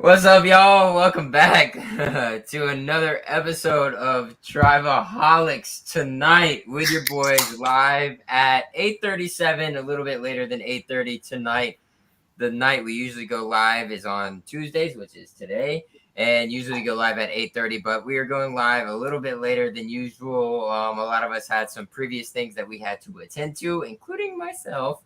What's up, y'all? Welcome back to another episode of Tribaholics tonight with your boys live at 8:37, a little bit later than 8:30 tonight. The night we usually go live is on Tuesdays, which is today, and usually go live at 8:30, but we are going live a little bit later than usual. A lot of us had some previous things that we had to attend to, including myself.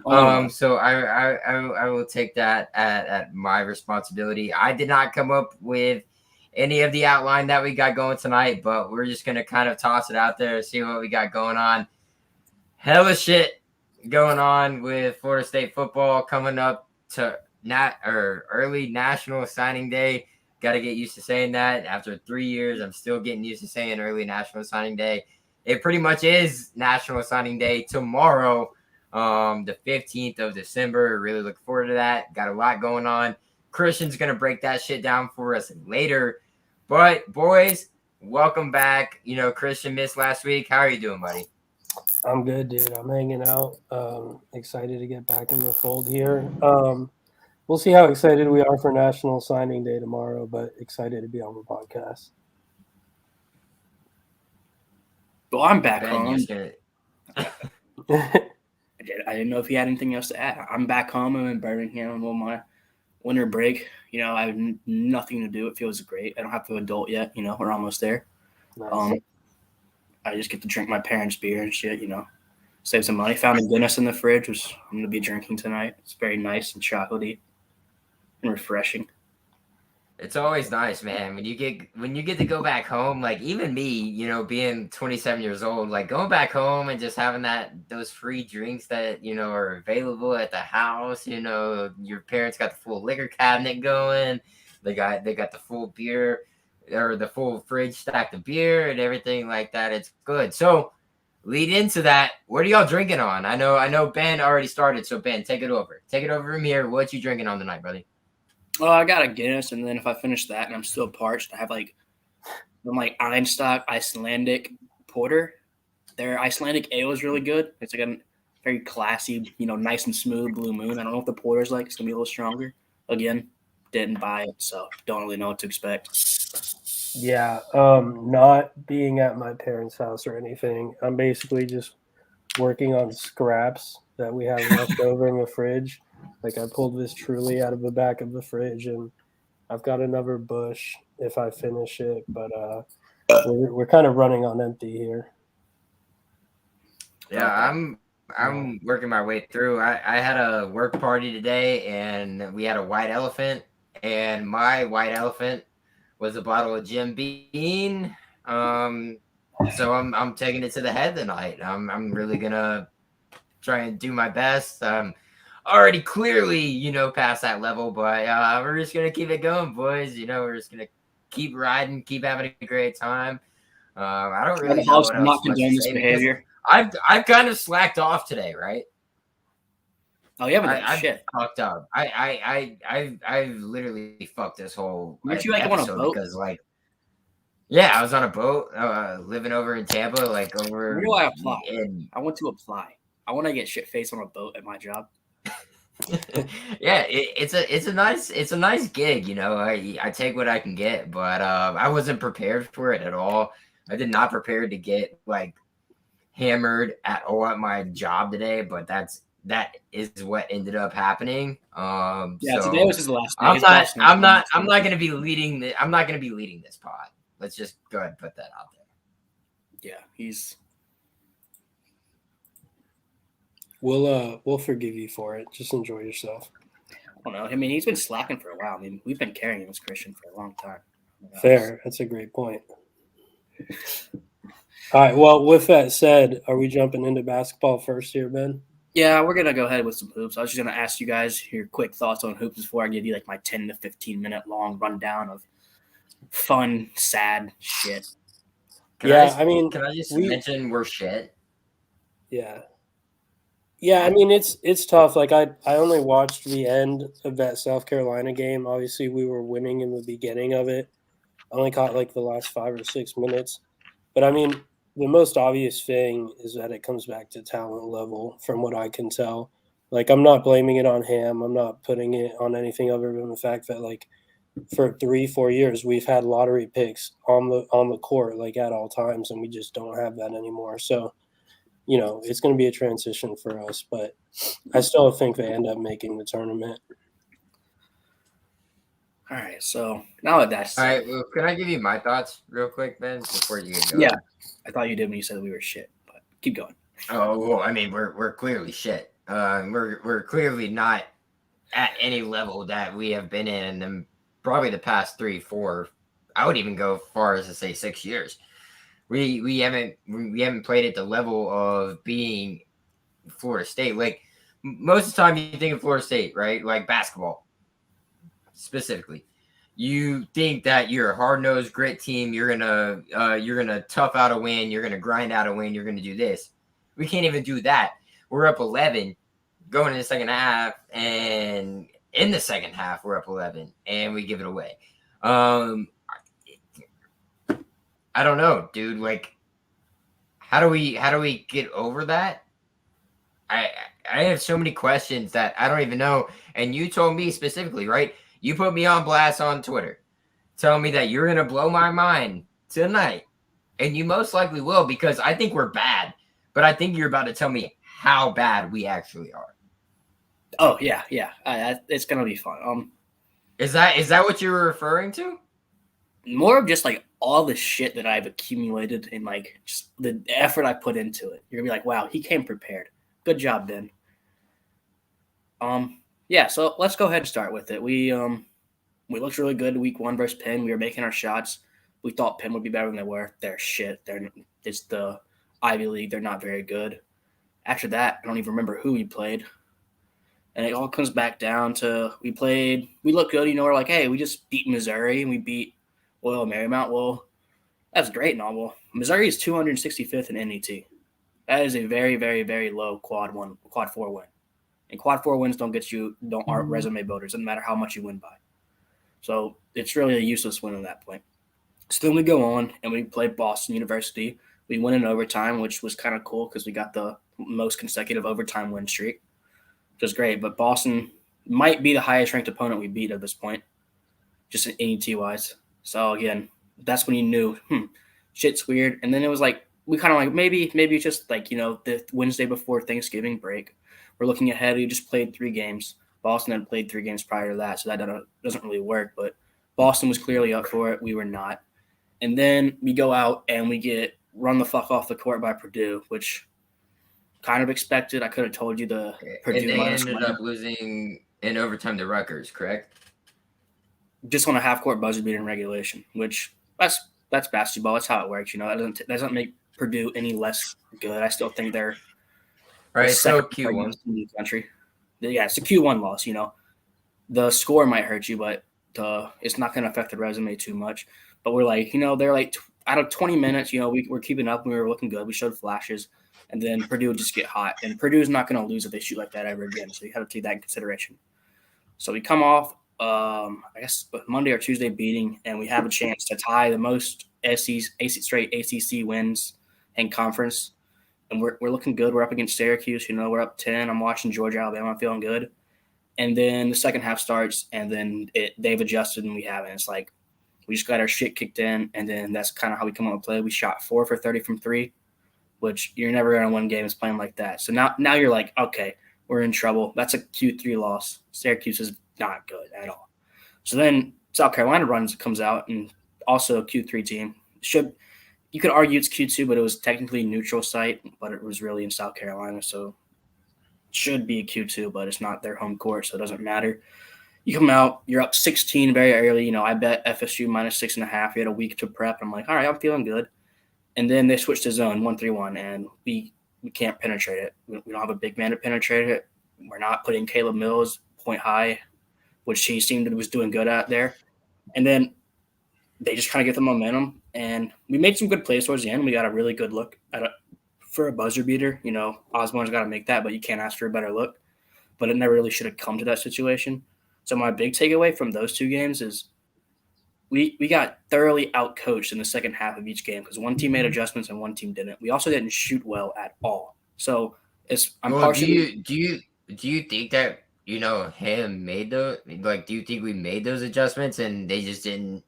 So I will take that at my responsibility. I did not come up with any of the outline that we got going tonight, but we're just gonna kind of toss it out there, see what we got going on. Hella shit going on with Florida State football coming up to early National Signing Day. Got to get used to saying that. After 3 years, I'm still getting used to saying early National Signing Day. It pretty much is National Signing Day tomorrow, the 15th of December. Really looking forward to that. Got a lot going on. Christian's going to break that shit down for us later. But, boys, welcome back. Christian missed last week. How are you doing, buddy? I'm good, dude. I'm hanging out. Excited to get back in the fold here. We'll see how excited we are for National Signing Day tomorrow, but excited to be on the podcast. Well, I'm back Ben, home. you're I didn't know if you had anything else to add. I'm back home. I'm in Birmingham on my winter break. I have nothing to do. It feels great. I don't have to adult yet. We're almost there. Nice. I just get to drink my parents' beer and shit. Save some money. Found a Guinness in the fridge, which I'm going to be drinking tonight. It's very nice and chocolatey and refreshing. It's always nice, man, when you get to go back home. Like, even me, being 27 years old, like going back home and just having those free drinks that are available at the house. Your parents got the full liquor cabinet going. They got the full beer or the full fridge stacked of beer and everything like that. It's good. So lead into that. What are y'all drinking on? I know Ben already started, so Ben, take it over. Take it over from here. What you drinking on tonight, buddy? Well, I got a Guinness, and then if I finish that and I'm still parched, I have Einstock Icelandic Porter. Their Icelandic ale is really good. It's like a very classy, nice and smooth Blue Moon. I don't know what the porter's like. It's going to be a little stronger. Again, didn't buy it, so don't really know what to expect. Yeah, not being at my parents' house or anything. I'm basically just working on scraps that we have left over in the fridge. Like, I pulled this Truly out of the back of the fridge, and I've got another Bush if I finish it, but we're kind of running on empty here. Yeah, I'm working my way through. I had a work party today, and we had a white elephant, and my white elephant was a bottle of Jim Beam. So I'm taking it to the head tonight. I'm really gonna try and do my best. Already clearly, past that level, but we're just gonna keep it going, boys. We're just gonna keep riding, keep having a great time. I don't really know what else much to say behavior. I've kind of slacked off today, right? Oh, you haven't done shit. I've fucked up. I've literally fucked this whole Weren't you on a boat? Because yeah, I was on a boat, living over in Tampa, over. Where do I apply? I want to apply. I want to get shit faced on a boat at my job. Yeah, it's a nice gig. I take what I can get, but I wasn't prepared for it at all. I did not prepare to get hammered at all at my job today, but that is what ended up happening. Yeah, so today was his last day. I'm not going to be leading I'm not going to be leading this pod. Let's just go ahead and put that out there. Yeah, he's. We'll forgive you for it. Just enjoy yourself. I don't know. I mean, he's been slacking for a while. I mean, we've been carrying this Christian for a long time. Fair. That's a great point. All right. Well, with that said, are we jumping into basketball first here, Ben? Yeah, we're going to go ahead with some hoops. I was just going to ask you guys your quick thoughts on hoops before I give you my 10 to 15-minute long rundown of fun, sad shit. Can I just mention we're shit? Yeah. Yeah, I mean, it's tough. I only watched the end of that South Carolina game. Obviously, we were winning in the beginning of it. I only caught the last 5 or 6 minutes. But I mean, the most obvious thing is that it comes back to talent level from what I can tell. I'm not blaming it on Ham. I'm not putting it on anything other than the fact that for 3-4 years we've had lottery picks on the court like at all times, and we just don't have that anymore. So it's going to be a transition for us, but I still think they end up making the tournament. All right, so now that that's All right, well, can I give you my thoughts real quick, Ben, before you get going? Yeah, I thought you did when you said we were shit, but keep going. Oh, well, I mean, we're clearly shit. We're clearly not at any level that we have been in probably the past 3-4. I would even go far as to say 6 years. We haven't played at the level of being Florida State. Like most of the time, you think of Florida State, right? Like basketball, specifically. You think that you're a hard-nosed grit team. You're gonna tough out a win. You're gonna grind out a win. You're gonna do this. We can't even do that. We're up 11 going in the second half, and in the second half we're up 11 and we give it away. I don't know, dude. Like, how do we get over that? I have so many questions that I don't even know. And you told me specifically, right? You put me on blast on Twitter, telling me that you're gonna blow my mind tonight, and you most likely will, because I think we're bad. But I think you're about to tell me how bad we actually are. Oh yeah. It's gonna be fun. Is that what you were referring to? More of just like all the shit that I've accumulated and like just the effort I put into it. You're gonna be like, wow, he came prepared. Good job, Ben. Yeah. So let's go ahead and start with it. We looked really good week 1 versus Penn. We were making our shots. We thought Penn would be better than they were. They're shit. It's the Ivy League. They're not very good. After that, I don't even remember who we played. And it all comes back down to we looked good. We're like, hey, we just beat Missouri and we beat Royal Marymount. Well, that's great and all. Well, Missouri is 265th in NET. That is a very, very, very low quad 4 win. And quad 4 wins aren't resume builders. Doesn't matter how much you win by. So it's really a useless win at that point. So then we go on and we play Boston University. We win in overtime, which was kind of cool because we got the most consecutive overtime win streak, which was great. But Boston might be the highest ranked opponent we beat at this point, just NET wise. So again, that's when you knew, shit's weird. And then it was like, we kind of like, maybe it's just like, the Wednesday before Thanksgiving break. We're looking ahead. We just played 3 games. Boston had played 3 games prior to that, so that doesn't really work. But Boston was clearly up for it. We were not. And then we go out and we get run the fuck off the court by Purdue, which kind of expected. I could have told you the Purdue. And they ended up losing in overtime to Rutgers, correct? Just on a half-court buzzer beater in regulation, which that's basketball. That's how it works. That doesn't make Purdue any less good. I still think they're right. The So Q1 in the country. Yeah, it's a Q1 loss. The score might hurt you, but it's not going to affect the resume too much. But we're like, they're like out of 20 minutes, we're keeping up. We were looking good. We showed flashes, and then Purdue would just get hot. And Purdue's not going to lose if they shoot like that ever again. So you have to take that in consideration. So we come off, I guess Monday or Tuesday beating, and we have a chance to tie the most straight ACC wins in conference. And we're looking good. We're up against Syracuse. We're up 10. I'm watching Georgia, Alabama. I'm feeling good. And then the second half starts, and then they've adjusted, and we haven't. It's like we just got our shit kicked in, and then that's kind of how we come up with play. We shot 4 for 30 from 3, which you're never going to win games playing like that. So now you're like, okay, we're in trouble. That's a Q3 loss. Syracuse is not good at all. So then South Carolina comes out, and also a Q3 team. You could argue it's Q2, but it was technically neutral site, but it was really in South Carolina, so it should be a Q2, but it's not their home court, so it doesn't matter. You come out, you're up 16 very early. I bet FSU minus 6.5. You had a week to prep. I'm like, all right, I'm feeling good. And then they switched to zone 1-3-1, and we can't penetrate it. We don't have a big man to penetrate it. We're not putting Caleb Mills point high, which he seemed to was doing good at there. And then they just kind of get the momentum, and we made some good plays towards the end. We got a really good look for a buzzer beater. Osborne's got to make that, but you can't ask for a better look. But it never really should have come to that situation. So my big takeaway from those 2 games is we got thoroughly outcoached in the second half of each game because one team made adjustments and one team didn't. We also didn't shoot well at all. So do you think that him made those, like, do you think we made those adjustments and they just didn't,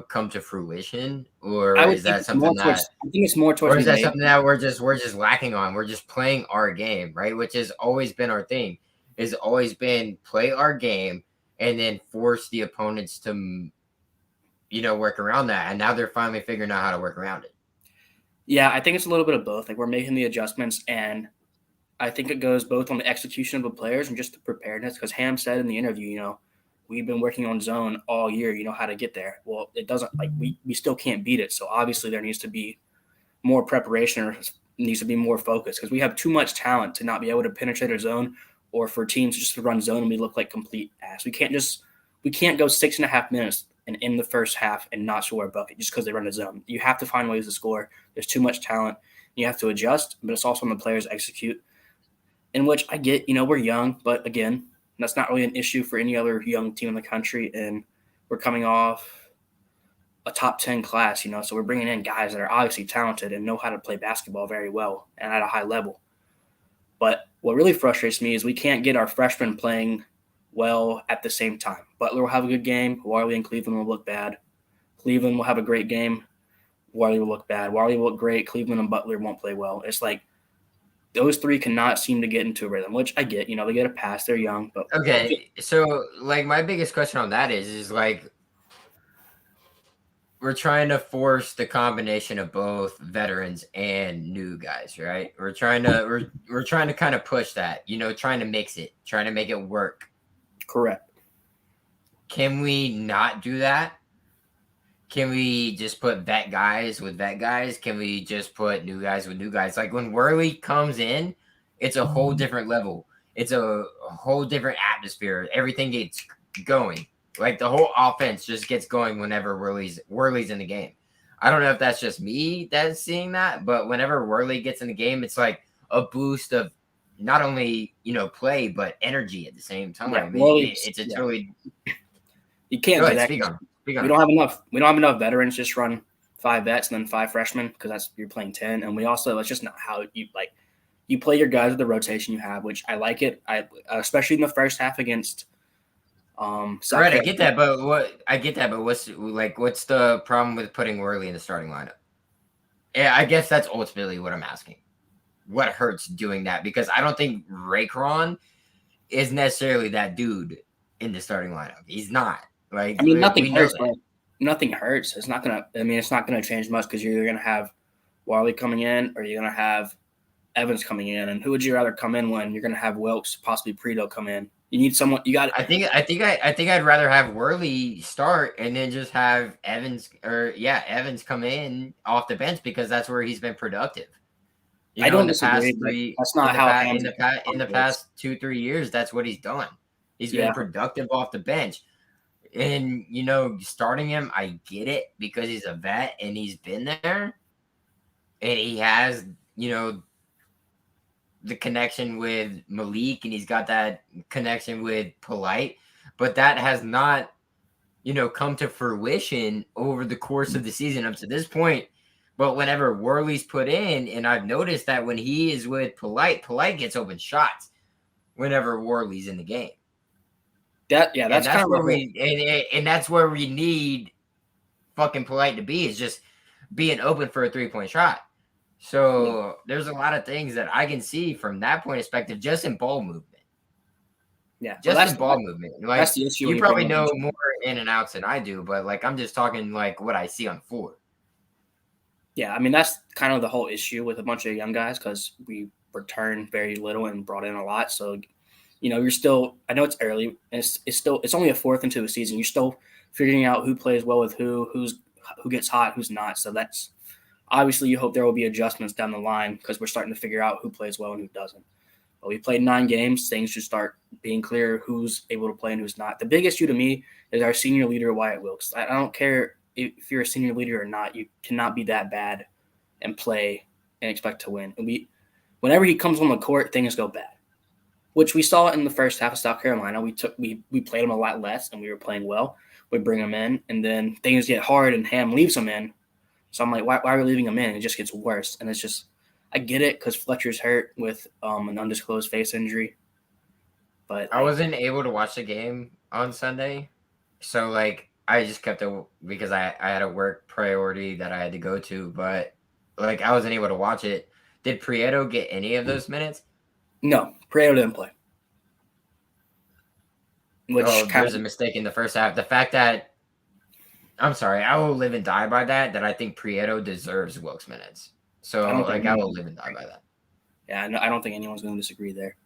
come to fruition? Or I would is think that it's more something towards. that, I think it's more towards or is we that made. something that we're just lacking on? We're just playing our game, right? Which has always been our thing. Has always been play our game and then force the opponents to, work around that. And now they're finally figuring out how to work around it. Yeah, I think it's a little bit of both. Like we're making the adjustments, and I think it goes both on the execution of the players and just the preparedness. Because Ham said in the interview, we've been working on zone all year. You know how to get there. Well, it doesn't like we still can't beat it. So obviously there needs to be more preparation or needs to be more focus because we have too much talent to not be able to penetrate a zone or for teams just to run zone and we look like complete ass. We can't go 6.5 minutes and in the first half and not score a bucket just because they run a zone. You have to find ways to score. There's too much talent. You have to adjust, but it's also on the players to execute. In which I get, we're young, but again, that's not really an issue for any other young team in the country. And we're coming off a top 10 class, so we're bringing in guys that are obviously talented and know how to play basketball very well and at a high level. But what really frustrates me is we can't get our freshmen playing well at the same time. Butler will have a good game. Warley and Cleveland will look bad. Cleveland will have a great game. Warley will look bad. Warley will look great. Cleveland and Butler won't play well. It's like those three cannot seem to get into a rhythm, which I get. They get a pass. They're young. But Okay. So, like, my biggest question on that is like, we're trying to force the combination of both veterans and new guys, right? We're trying to kind of push that, trying to mix it, trying to make it work. correct. Can we not do that? Can we just put vet guys with vet guys? Can we just put new guys with new guys? Like when Worley comes in, it's a whole different level. It's a whole different atmosphere. Everything gets going. Like the whole offense just gets going whenever Worley's in the game. I don't know if that's just me that's seeing that, but whenever Worley gets in the game, it's like a boost of not only play but energy at the same time. Yeah, Warley, It's a totally. you can't Go do ahead, that. speak on. We don't have enough. We don't have enough veterans. Just run 5 vets and then 5 freshmen because you're playing 10. And we also that's just not how you like. You play your guys with the rotation you have, which I like it. I especially in the first half against. South Right, Carolina. I get that, but what's the problem with putting Worley in the starting lineup? Yeah, I guess that's ultimately what I'm asking. What hurts doing that? Because I don't think Raycron is necessarily that dude in the starting lineup. He's not. Like I mean, nothing we know hurts, that. but nothing hurts. It's not gonna. I mean, it's not gonna change much because you're gonna have Warley coming in, or you're gonna have Evans coming in. And who would you rather come in when you're gonna have Wilkes, possibly Preto come in? You need someone. You got. I think I'd rather have Worley start and then just have Evans come in off the bench because that's where he's been productive. I don't In the disagree. past But three that's not how Ham's in the past 2-3 years, that's what he's done. He's been Yeah. productive off the bench. And starting him, I get it because he's a vet and he's been there. And he has, the connection with Malik and he's got that connection with Polite, but that has not, come to fruition over the course of the season up to this point. But whenever Worley's put in, and I've noticed that when he is with Polite gets open shots whenever Worley's in the game. That's And kind of where and that's where we need fucking Polite to be, is just being open for a 3-point shot. So there's a lot of things that I can see from that point of perspective, just in ball movement. Yeah, Just in ball movement. Like, that's the issue. you probably know more in and outs than I do, but like I'm just talking like what I see on the floor. Yeah, I mean that's kind of the whole issue with a bunch of young guys because we returned very little and brought in a lot. So, you're still. I know it's early. And it's only a fourth into the season. You're still figuring out who plays well with who gets hot, who's not. So that's obviously you hope there will be adjustments down the line because we're starting to figure out who plays well and who doesn't. But we played 9 games. Things should start being clear who's able to play and who's not. The big issue to me is our senior leader, Wyatt Wilkes. I don't care if you're a senior leader or not. You cannot be that bad and play and expect to win. And whenever he comes on the court, things go bad, which we saw in the first half of South Carolina. We played him a lot less and we were playing well. We bring him in and then things get hard and Ham leaves him in. So I'm like, why are we leaving him in? It just gets worse. And it's just, I get it because Fletcher's hurt with an undisclosed face injury. But I wasn't able to watch the game on Sunday, so like I just kept it because I had a work priority that I had to go to, but like I wasn't able to watch it. Did Prieto get any of those minutes? no, Prieto didn't play. Oh, there's a mistake in the first half. The fact that I'm sorry, I will live and die by that. That I think Prieto deserves Wilkes minutes. So I will live and die by that. Yeah, I don't think anyone's going to disagree there.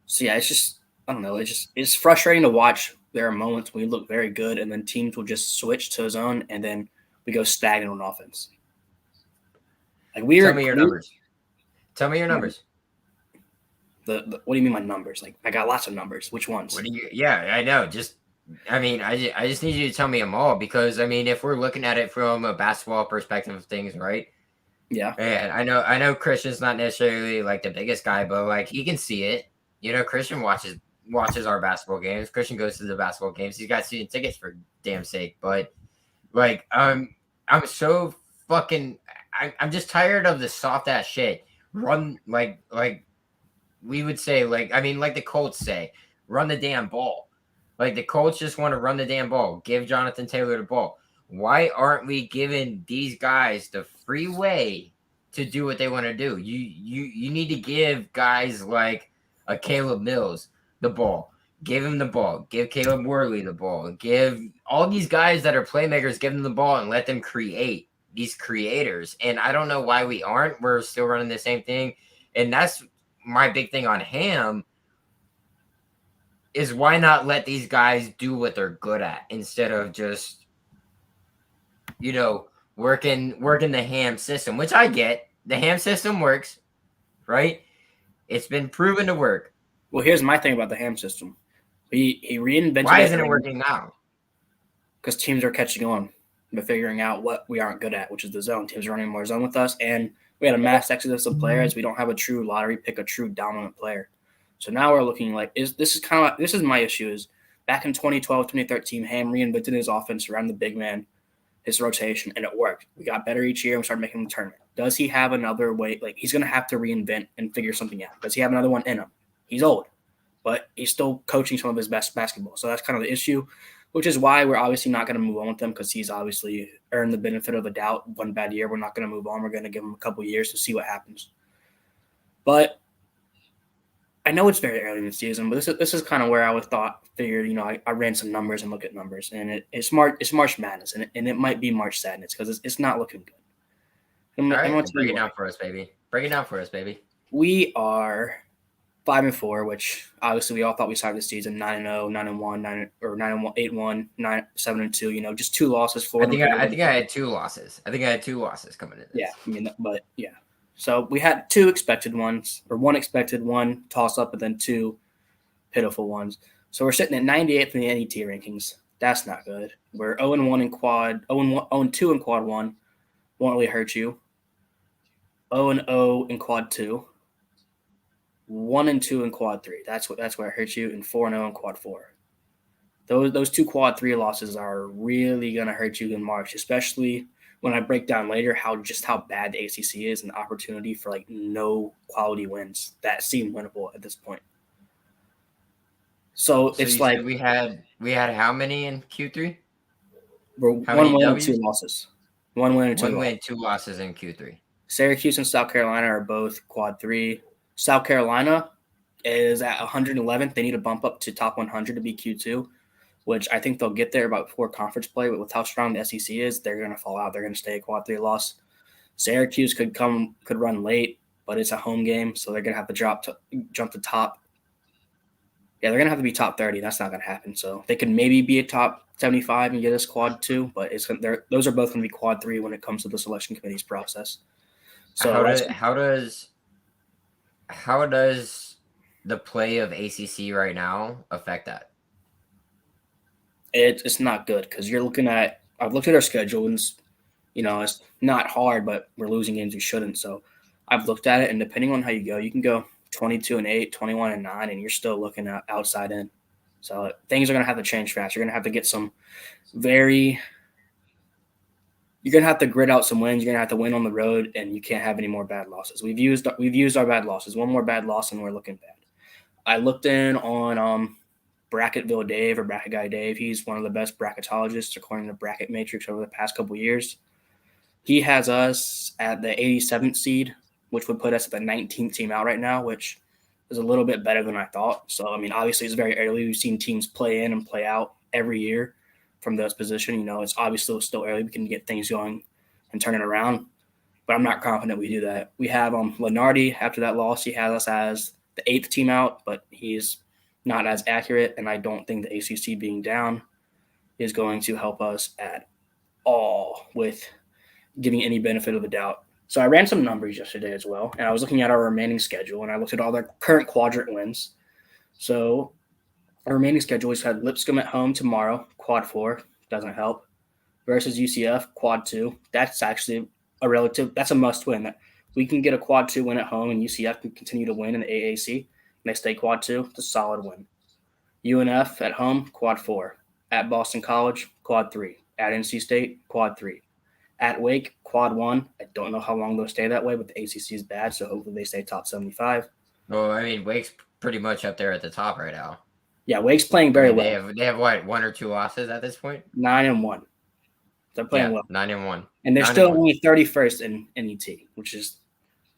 So yeah, it's just I don't know. It's frustrating to watch. There are moments when we look very good, and then teams will just switch to zone, and then we go stagnant on offense. Like Tell me your numbers. Tell me your numbers. What do you mean by numbers? Like I got lots of numbers. Which ones? Yeah, I know. I just need you to tell me them all because I mean, if we're looking at it from a basketball perspective of things, right? Yeah. And I know Christian's not necessarily like the biggest guy, but like he can see it. You know, Christian watches our basketball games. Christian goes to the basketball games. He's got season tickets for damn sake. But like I'm so fucking I'm just tired of the soft ass shit. Run like we would say like the Colts say, run the damn ball. Like the Colts just want to run the damn ball. Give Jonathan Taylor the ball. Why aren't we giving these guys the free way to do what they want to do? You need to give guys like a Caleb Mills the ball. Give him the ball. Give Caleb Worley the ball. Give all these guys that are playmakers, give them the ball and let them create, these creators. And I don't know why we aren't. We're still running the same thing. And that's my big thing on Ham is why not let these guys do what they're good at instead of just, you know, working the Ham system, which I get. The Ham system works, right? It's been proven to work. Well, here's my thing about the Ham system. He reinvented. Why isn't it working now? Because teams are catching on. They're figuring out what we aren't good at, which is the zone. Teams are running more zone with us, and we had a mass exodus of players. We don't have a true lottery pick, a true dominant player. So now we're looking like this is my issue is back in 2012, 2013, Ham reinvented his offense around the big man, his rotation, and it worked. We got better each year and we started making the tournament. Does he have another way? Like he's gonna have to reinvent and figure something out. Does he have another one in him? He's old, but he's still coaching some of his best basketball. So that's kind of the issue, which is why we're obviously not going to move on with him because he's obviously earned the benefit of the doubt. One bad year, we're not going to move on. We're going to give him a couple years to see what happens. But I know it's very early in the season, but this is kind of where I figured, you know, I ran some numbers and look at numbers, and it's March Madness, and it might be March Sadness because it's not looking good. All right, break it down for us, baby. Break it down for us, baby. We are 5-4, which obviously we all thought we started the season 9-0, 9-1, 9-1, 8-1, 7-2. You know, just 2 losses. I think I had 2 losses. I think I had 2 losses coming in. Yeah, I mean, but yeah. So we had 2 expected ones, or 1 expected, 1 toss up, and then 2 pitiful ones. So we're sitting at 98th in the NET rankings. That's not good. We're 0-1 in quad, 0-2 in quad 1. Won't really hurt you. 0-0 in quad 2. 1-2 in quad 3. That's where it hurts you, and 4-0 in quad 4. Those 2 quad 3 losses are really gonna hurt you in March, especially when I break down later how bad the ACC is and the opportunity for like no quality wins that seem winnable at this point. So it's like we had how many in Q3? We're 1 win and 2 losses. 1 win and 2 win, 2 losses in Q3. Syracuse and South Carolina are both quad 3. South Carolina is at 111th. They need to bump up to top 100 to be Q2, which I think they'll get there about before conference play. But with how strong the SEC is, they're going to fall out. They're going to stay a quad 3 loss. Syracuse could run late, but it's a home game, so they're going to have to jump to top. Yeah, they're going to have to be top 30. That's not going to happen. So they could maybe be a top 75 and get us quad 2, but those are both going to be quad 3 when it comes to the selection committee's process. So how does the play of ACC right now affect that? It's not good because I've looked at our schedule and you know, it's not hard, but we're losing games we shouldn't. So I've looked at it, and depending on how you go, you can go 22-8, 21-9, and you're still looking at outside in. So things are going to have to change fast. You're going to have to get you're going to have to grit out some wins. You're going to have to win on the road, and you can't have any more bad losses. We've used our bad losses. 1 more bad loss, and we're looking bad. I looked in on Bracketville Dave or Bracket Guy Dave. He's one of the best bracketologists according to Bracket Matrix over the past couple years. He has us at the 87th seed, which would put us at the 19th team out right now, which is a little bit better than I thought. So, I mean, obviously it's very early. We've seen teams play in and play out every year from those positions. You know, it's obviously still early. We can get things going and turn it around, but I'm not confident we do that. We have Lenardi. After that loss, he has us as the 8th team out, but he's not as accurate, and I don't think the ACC being down is going to help us at all with giving any benefit of the doubt. So I ran some numbers yesterday as well, and I was looking at our remaining schedule, and I looked at all their current quadrant wins. So our remaining schedule, we've had Lipscomb at home tomorrow, quad 4, doesn't help, versus UCF, quad 2. That's actually that's a must win. We can get a quad 2 win at home, and UCF can continue to win in the AAC, and they stay quad 2. It's a solid win. UNF at home, quad 4. At Boston College, quad 3. At NC State, quad 3. At Wake, quad 1. I don't know how long they'll stay that way, but the ACC is bad, so hopefully they stay top 75. Well, I mean, Wake's pretty much up there at the top right now. Yeah, Wake's playing very well. They have what, 1 or 2 losses at this point? 9-1. They're playing well. 9-1. And they're still only 31st in NET, which is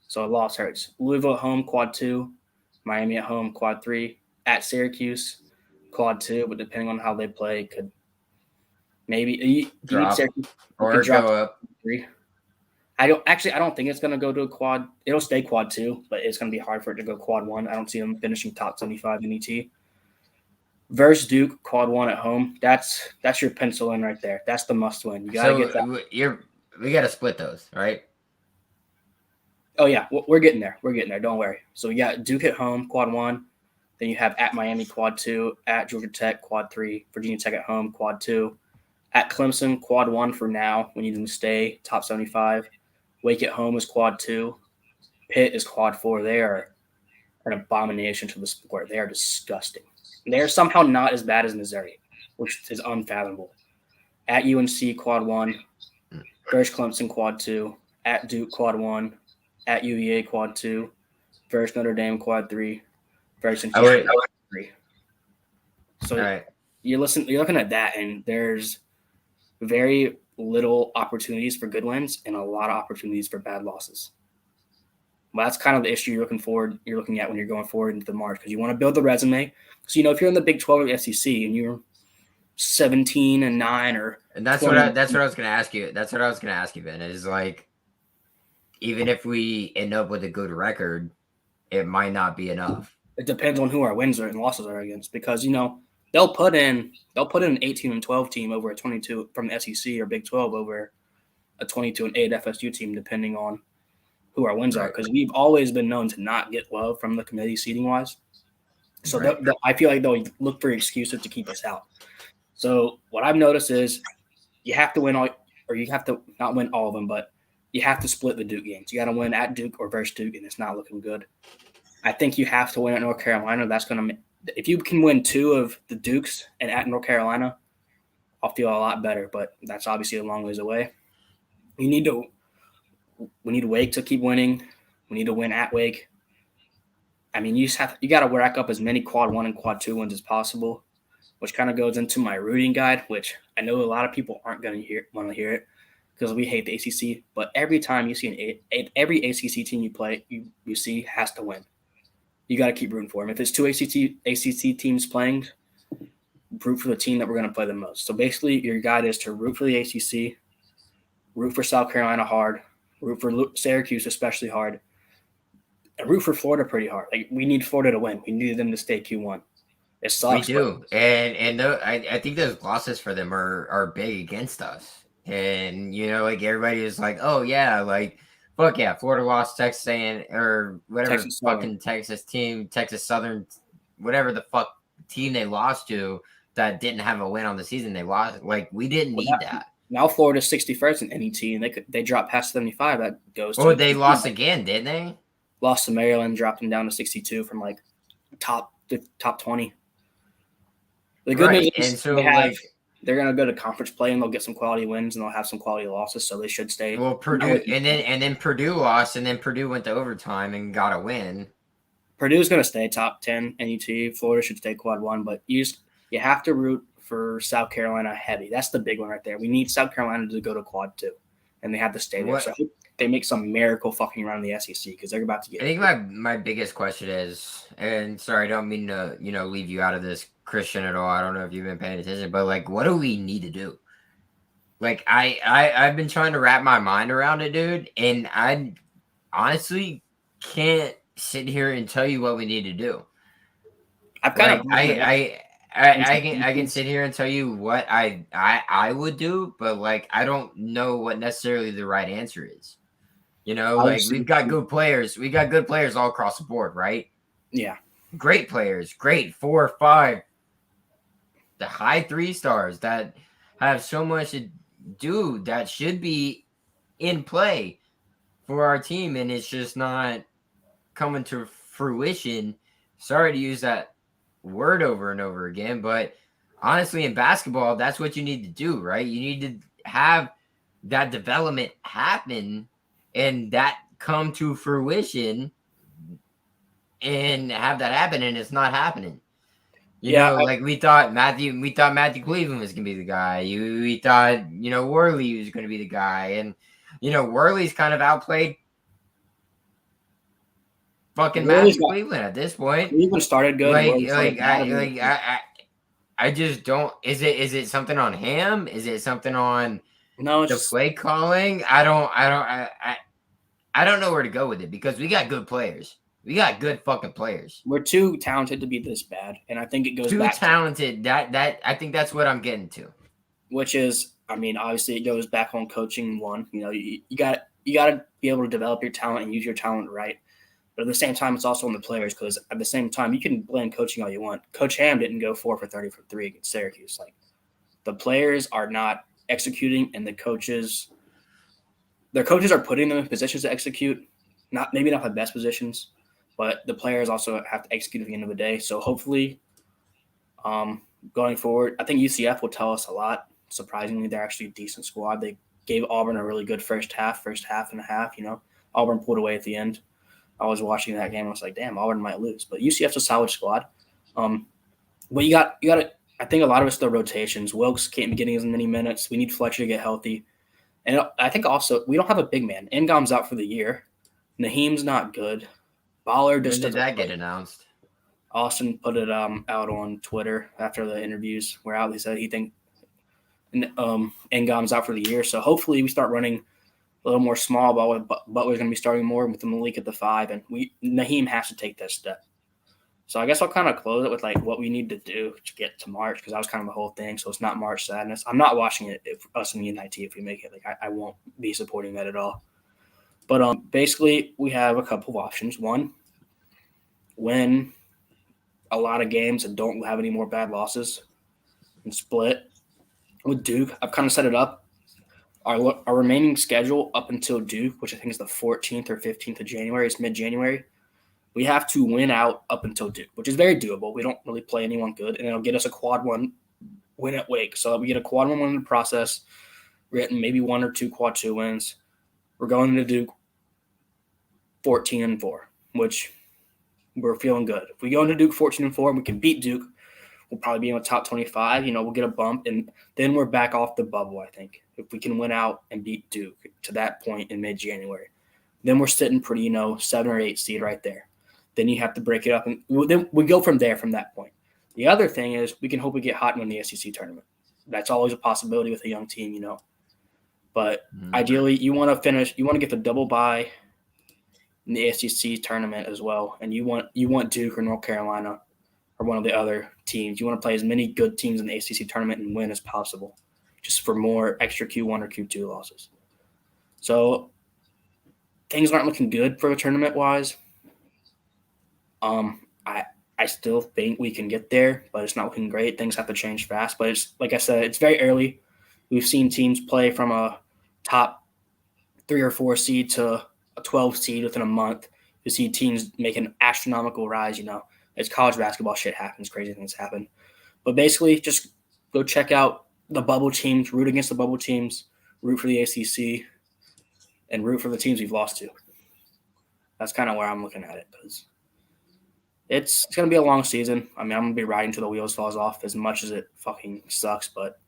so a loss hurts. Louisville at home, quad 2. Miami at home, quad 3. At Syracuse, quad 2. But depending on how they play, could maybe drop or go up. 3. I don't think it's going to go to a quad. It'll stay quad 2, but it's going to be hard for it to go quad 1. I don't see them finishing top 75 in NET. Versus Duke, quad 1 at home. That's your pencil in right there. That's the must win. You got to get that. We got to split those, right? Oh yeah, we're getting there. We're getting there. Don't worry. So we got Duke at home, quad 1. Then you have at Miami, quad 2. At Georgia Tech, quad 3. Virginia Tech at home, quad 2. At Clemson, quad 1 for now. We need them to stay top 75. Wake at home is quad 2. Pitt is quad 4. They are an abomination to the sport. They are disgusting. They're somehow not as bad as Missouri, which is unfathomable. At UNC, quad 1. Versus Clemson, quad 2. At Duke, quad 1. At UVA, quad 2. Versus Notre Dame, quad 3. Versus quad 3. So right. You're looking at that, and there's very little opportunities for good wins and a lot of opportunities for bad losses. Well, that's kind of the issue you're looking at when you're going forward into the March, because you want to build the resume. So, if you're in the Big 12 or the SEC and you're 17-9 or that's 20, what I was going to ask you. That's what I was going to ask you, Ben, is like, even if we end up with a good record, it might not be enough. It depends on who our wins and losses are against, because they'll put in an 18-12 team over a 22 from the SEC or Big 12 over a 22-8 FSU team, depending on who our wins are, because we've always been known to not get love from the committee seating wise. So I feel like they'll look for excuses to keep us out. So what I've noticed is you have to win you have to not win all of them, but you have to split the Duke games. You got to win at Duke or versus Duke, and it's not looking good. I think you have to win at North Carolina. That's going to – if you can win 2 of the Dukes and at North Carolina, I'll feel a lot better, but that's obviously a long ways away. We need Wake to keep winning. We need to win at Wake. I mean, you got to rack up as many quad 1 and quad 2 wins as possible, which kind of goes into my rooting guide, which I know a lot of people aren't going to want to hear it because we hate the ACC. But every time you see every ACC team you play, you see has to win. You got to keep rooting for them. If it's 2 ACC teams playing, root for the team that we're going to play the most. So basically, your guide is to root for the ACC, root for South Carolina hard, root for Syracuse especially hard, and root for Florida pretty hard. Like, we need Florida to win. We need them to stay Q1. It sucks. We do, and I think those losses for them are big against us. And like everybody is like, oh yeah, like fuck yeah, Florida lost Texas or whatever Texas fucking Texas team, Texas Southern, whatever the fuck team they lost to that didn't have a win on the season. They lost. Like, we didn't need that. Now Florida's 61st in NET, and they dropped past 75. That goes. Oh, they lost again, didn't they? Lost to Maryland, dropped them down to 62 from like top 20. The good news is, and so they're going to go to conference play and they'll get some quality wins and they'll have some quality losses, so they should stay. Well, Purdue and then Purdue lost, and then Purdue went to overtime and got a win. Purdue's going to stay top 10 NUT. Florida should stay quad 1, but you have to root for South Carolina heavy. That's the big one right there. We need South Carolina to go to quad 2, and they have to stay there. What- So I hope they make some miracle fucking run in the SEC because they're about to get. I think my biggest question is, and sorry, I don't mean to leave you out of this, Christian, at all. I don't know if you've been paying attention, but like, what do we need to do? Like, I've been trying to wrap my mind around it, dude, and I honestly can't sit here and tell you what we need to do. I've kind Like, I can sit here and tell you what I would do, but like, I don't know what necessarily the right answer is. Like, we've got good players. We got good players all across the board, right? Yeah. Great players, great 4 or 5, the high 3 stars that have so much to do that should be in play for our team, and it's just not coming to fruition. Sorry to use that word over and over again, but honestly, in basketball, that's what you need to do, right? You need to have that development happen and that come to fruition and have that happen, and it's not happening. Like we thought Matthew Cleveland was gonna be the guy. We thought, Worley was gonna be the guy, and Worley's kind of outplayed fucking Matthew Cleveland at this point. Cleveland started good. I just don't. Is it something on him? Is it something on the play calling? I don't know where to go with it because we got good players. We got good fucking players. We're too talented to be this bad, and I think it goes too back talented. That I think that's what I'm getting to. Which is, obviously it goes back on coaching one. You got to be able to develop your talent and use your talent right. But at the same time, it's also on the players because at the same time, you can blame coaching all you want. Coach Ham didn't go 4 for 30 from 3 against Syracuse. Like, the players are not executing, and their coaches are putting them in positions to execute. Maybe not the best positions, but the players also have to execute at the end of the day. So hopefully, going forward, I think UCF will tell us a lot. Surprisingly, they're actually a decent squad. They gave Auburn a really good first half and a half. Auburn pulled away at the end. I was watching that game. I was like, damn, Auburn might lose. But UCF's a solid squad. But you got to – I think a lot of it's the rotations. Wilkes can't be getting as many minutes. We need Fletcher to get healthy. And I think also we don't have a big man. Ngom's out for the year. Naheem's not good. Baller just When did that get announced? Austin put it out on Twitter after the interviews were out. He said he think Ngom's out for the year. So hopefully we start running – a little more small ball. Butler's going to be starting more with the Malik at the 5, and Naheem has to take that step. So I guess I'll kind of close it with like what we need to do to get to March because that was kind of the whole thing. So it's not March Sadness. I'm not watching it if us in the NIT if we make it. Like I won't be supporting that at all. But basically we have a couple of options. One, win a lot of games and don't have any more bad losses and split with Duke. I've kind of set it up. Our remaining schedule up until Duke, which I think is the 14th or 15th of January, it's mid-January, we have to win out up until Duke, which is very doable. We don't really play anyone good, and it'll get us a quad 1 win at Wake. So we get a quad 1 win in the process. We're getting maybe 1 or 2 quad 2 wins. We're going to Duke 14-4, which we're feeling good. If we go into Duke 14-4 and we can beat Duke, we'll probably be in the top 25. We'll get a bump, and then we're back off the bubble, I think, if we can win out and beat Duke to that point in mid-January. Then we're sitting pretty, 7 or 8 seed right there. Then you have to break it up, and then we go from there from that point. The other thing is we can hope we get hot and win the SEC tournament. That's always a possibility with a young team, But ideally, you want to get the double bye in the SEC tournament as well, and you want Duke or North Carolina or one of the other teams. You want to play as many good teams in the ACC tournament and win as possible, just for more extra Q1 or Q2 losses. So things aren't looking good for the tournament-wise. I still think we can get there, but it's not looking great. Things have to change fast. But it's like I said, it's very early. We've seen teams play from a top 3 or 4 seed to a 12 seed within a month. You see teams make an astronomical rise, It's college basketball, shit happens, crazy things happen. But basically, just go check out the bubble teams, root against the bubble teams, root for the ACC, and root for the teams we've lost to. That's kind of where I'm looking at it because It's going to be a long season. I mean, I'm going to be riding till the wheels falls off as much as it fucking sucks, but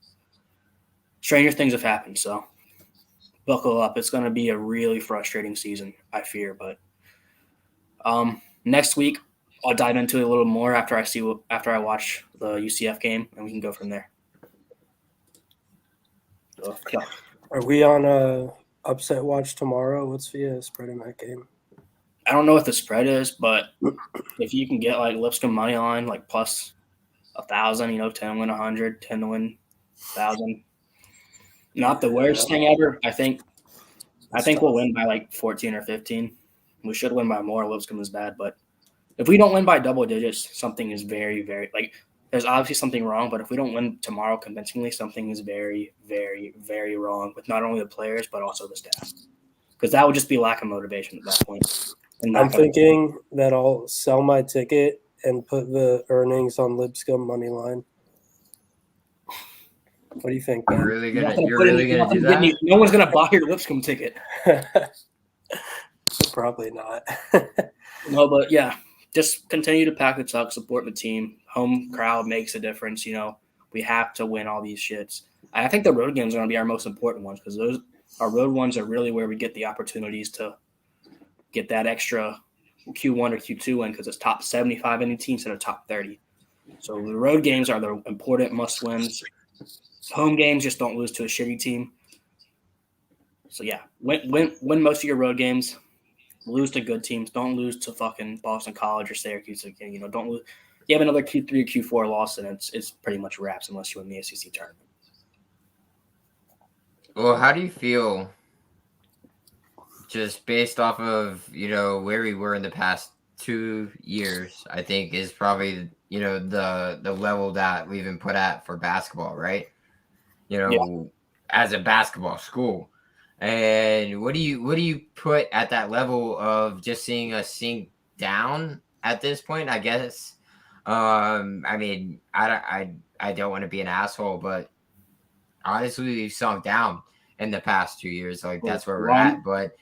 stranger things have happened, so buckle up. It's going to be a really frustrating season, I fear, but next week I'll dive into it a little more after I watch the UCF game, and we can go from there. So, yeah. Are we on upset watch tomorrow? What's the spread in that game? I don't know what the spread is, but if you can get like Lipscomb money line, like plus 1,000, 10 to win 100, 10 to win 1,000. Not the worst thing ever. I think we'll win by like 14 or 15. We should win by more. Lipscomb is bad, but if we don't win by double digits, something is very, very there's obviously something wrong. But if we don't win tomorrow convincingly, something is very, very, very wrong with not only the players but also the staff, because that would just be lack of motivation at that point. I'm thinking that I'll sell my ticket and put the earnings on Lipscomb money line. What do you think, Ben? You're really gonna do that? No one's gonna buy your Lipscomb ticket. Probably not. No, but yeah, just continue to pack the truck, support the team. Home crowd makes a difference. We have to win all these shits. I think the road games are gonna be our most important ones, because our road ones are really where we get the opportunities to get that extra Q1 or Q2 win, because it's top 75 any team instead of top 30. So the road games are the important must wins. Home games, just don't lose to a shitty team. So yeah, win most of your road games. Lose to good teams. Don't lose to fucking Boston College or Syracuse again. Don't lose. You have another Q3 or Q4 loss, and it's pretty much wraps unless you win the SEC tournament. Well, how do you feel just based off of, where we were in the past 2 years? I think is probably, the level that we've been put at for basketball, right? As a basketball school. And what do you put at that level of just seeing us sink down at this point? I guess. I mean, I don't want to be an asshole, but honestly, we've sunk down in the past 2 years. Like, that's where we're at. But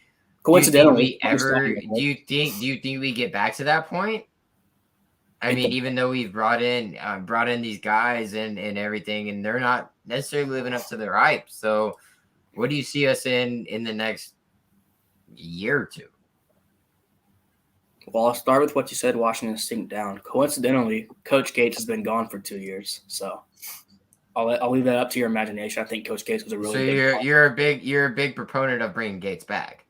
coincidentally, do you think we get back to that point? I mean, even though we've brought in these guys and everything, and they're not necessarily living up to their hype. So, what do you see us in the next year or two? Well, I'll start with what you said. Washington sink down. Coincidentally, Coach Gates has been gone for 2 years, so I'll leave that up to your imagination. I think Coach Gates was a really. So you're a big proponent of bringing Gates back.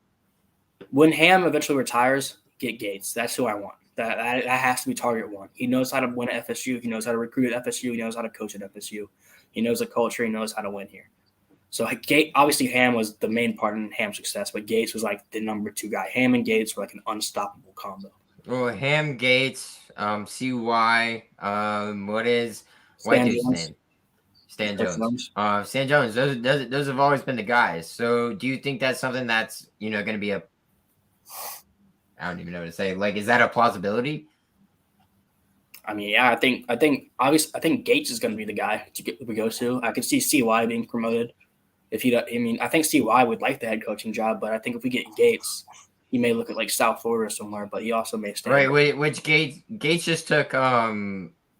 When Ham eventually retires, get Gates. That's who I want. That has to be target one. He knows how to win at FSU. He knows how to recruit at FSU. He knows how to coach at FSU. He knows the culture. He knows how to win here. So obviously Ham was the main part in Ham's success, but Gates was like the number 2 guy. Ham and Gates were like an unstoppable combo. Well, Ham, Gates, CY, what is Stan white dude's Jones. name? Stan Jones. Stan Jones. Those have always been the guys. So do you think that's something that's going to be I don't even know what to say. Like, is that a plausibility? I mean, yeah, I think Gates is going to be the guy we go to. I could see CY being promoted. I think CY would like the head coaching job, but I think if we get Gates, he may look at like South Florida or somewhere, but he also may stay. Right, which Gates just took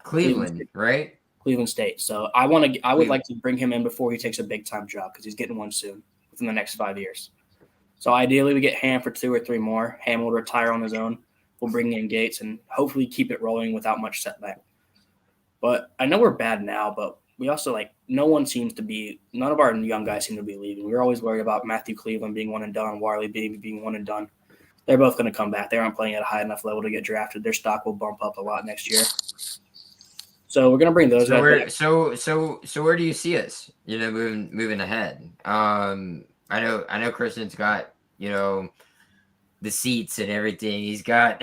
Cleveland, right? Cleveland State. So I would like to bring him in before he takes a big time job, because he's getting one soon within the next 5 years. So ideally we get Ham for 2 or 3 more. Ham will retire on his own. We'll bring in Gates and hopefully keep it rolling without much setback. But I know we're bad now, but we also none of our young guys seem to be leaving. We were always worried about Matthew Cleveland being one and done, Warley being one and done. They're both going to come back. They aren't playing at a high enough level to get drafted. Their stock will bump up a lot next year. So we're going to bring those guys. So where do you see us? Moving ahead. I know Christian's got the seats and everything. He's got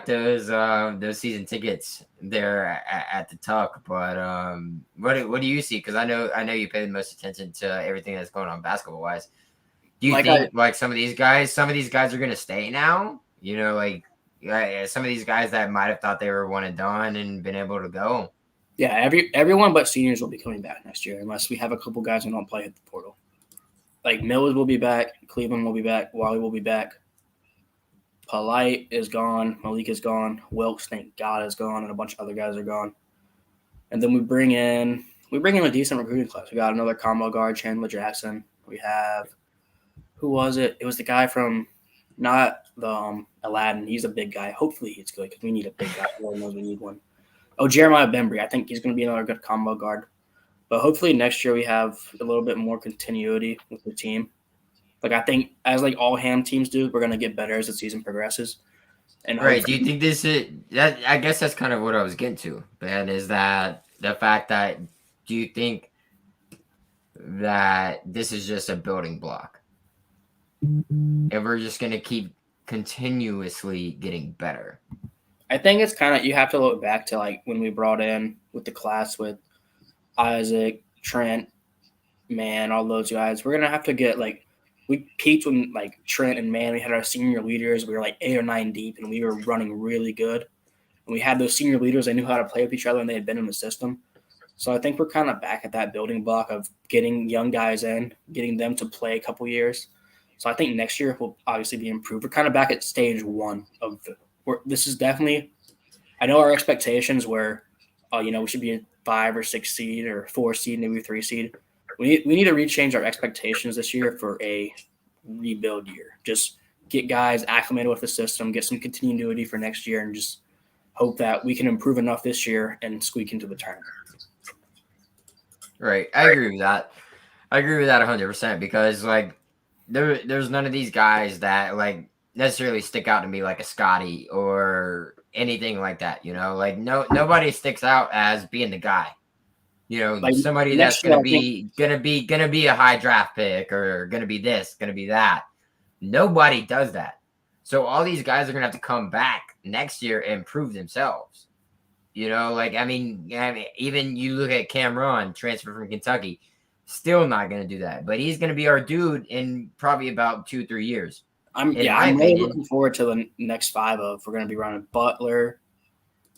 those season tickets there at the Tuck. But what do you see? Because I know you pay the most attention to everything that's going on basketball wise. Do you think some of these guys are gonna stay now? Some of these guys that might have thought they were one and done and been able to go. Yeah, everyone but seniors will be coming back next year unless we have a couple guys who don't play at the portal. Like Mills will be back, Cleveland will be back, Wally will be back. Polite is gone. Malik is gone. Wilkes, thank God, is gone, and a bunch of other guys are gone. And then we bring in a decent recruiting class. We got another combo guard, Chandler Jackson. We have who was it? It was the guy from not the Aladdin. He's a big guy. Hopefully he's good because we need a big guy. Everyone knows we need one. Oh, Jeremiah Bembry. I think he's going to be another good combo guard. But hopefully next year we have a little bit more continuity with the team. Like I think as like all ham teams do, we're going to get better as the season progresses. And Right. Do you think this is that? I guess that's kind of what I was getting to, Ben. Is that the fact that do you think that this is just a building block, and we're just gonna keep continuously getting better? I think it's kind of you have to look back to like when we brought in with the class with Isaac, Trent, Man, all those guys. We're gonna have to get like we peaked when like Trent and Man. We had our senior leaders. We were like 8 or 9 deep, and we were running really good. And we had those senior leaders. They knew how to play with each other, and they had been in the system. So I think we're kind of back at that building block of getting young guys in, getting them to play a couple years. So I think next year will obviously be improved. We're kind of back at stage one of this is definitely. I know our expectations were, we should be a 5 or 6 seed or 4 seed, maybe 3 seed. We need to rechange our expectations this year for a rebuild year. Just get guys acclimated with the system, get some continuity for next year, and just hope that we can improve enough this year and squeak into the tournament. Right. I agree with that. I agree with that 100% because like there's none of these guys that like necessarily stick out to me like a Scotty or anything like that. Like nobody sticks out as being the guy. Like somebody that's gonna be a high draft pick or gonna be this, gonna be that. Nobody does that. So all these guys are gonna have to come back next year and prove themselves. I mean, even you look at Cameron, transfer from Kentucky, still not gonna do that. But he's gonna be our dude in probably about 2-3 years. I'm really looking forward to the next 5 of. We're gonna be running Butler,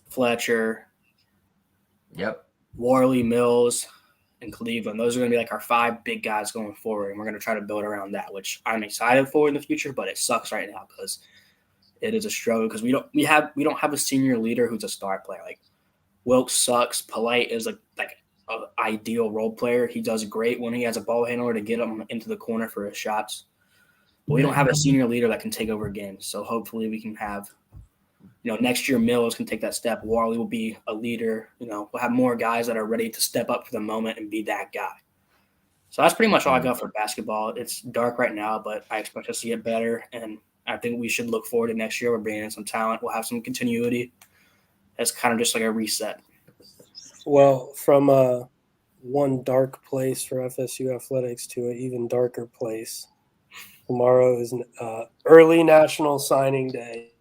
Fletcher. Yep. Warley, Mills, and Cleveland. Those are going to be like our 5 big guys going forward, and we're going to try to build around that, which I'm excited for in the future. But it sucks right now because it is a struggle because we don't have a senior leader who's a star player. Like Wilkes sucks. Polite is like an ideal role player. He does great when he has a ball handler to get him into the corner for his shots. But we don't have a senior leader that can take over games. So hopefully we can have. Next year Mills can take that step. Warley will be a leader. We'll have more guys that are ready to step up for the moment and be that guy. So that's pretty much all I got for basketball. It's dark right now, but I expect to see it better. And I think we should look forward to next year. We're bringing in some talent. We'll have some continuity. It's kind of just like a reset. Well, from one dark place for FSU athletics to an even darker place, tomorrow is early National Signing Day.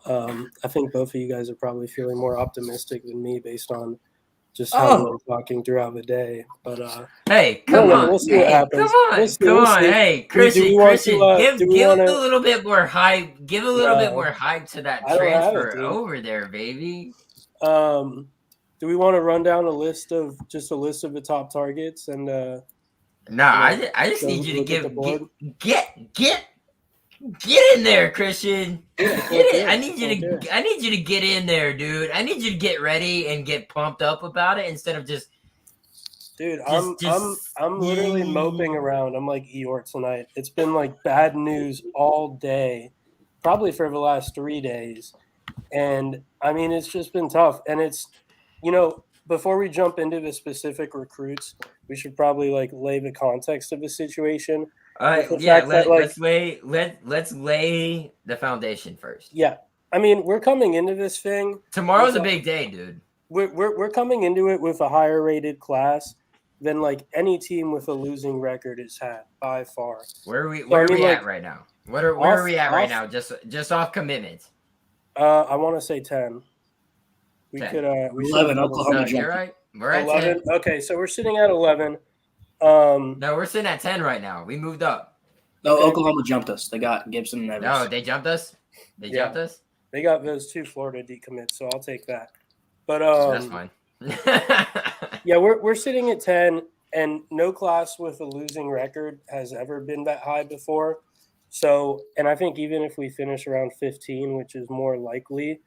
I think both of you guys are probably feeling more optimistic than me based on just how we're talking throughout the day. But hey, come on, we'll see what happens. Come on. Hey, Christian, give a little bit more hype. Give a little bit more hype to that transfer over there, baby. Do we want to run down a list of the top targets and? I just need you to get in there, Christian. I need you to get in there, dude. I need you to get ready and get pumped up about it instead of just. Dude, I'm literally moping around. I'm like Eeyore tonight. It's been like bad news all day, probably for the last 3 days, and I mean it's just been tough. And it's, before we jump into the specific recruits, we should probably like lay the context of the situation. Let's lay the foundation first. Yeah, I mean we're coming into this thing. Tomorrow's a big day, dude. We're coming into it with a higher rated class than like any team with a losing record has had by far. Where are we at right now? Where are we at right now? Just off commitments. I want to say 10. We 10. Could 11. Oklahoma. You're right. We're at 11. 10. Okay, so we're sitting at 11. No, we're sitting at 10 right now. We moved up. No, Oklahoma jumped us. They got Gibson and Evers. No, they jumped us. Jumped us. They got those 2 Florida decommits, so I'll take that. But that's fine. Yeah, we're sitting at 10, and no class with a losing record has ever been that high before. So, and I think even if we finish around 15, which is more likely,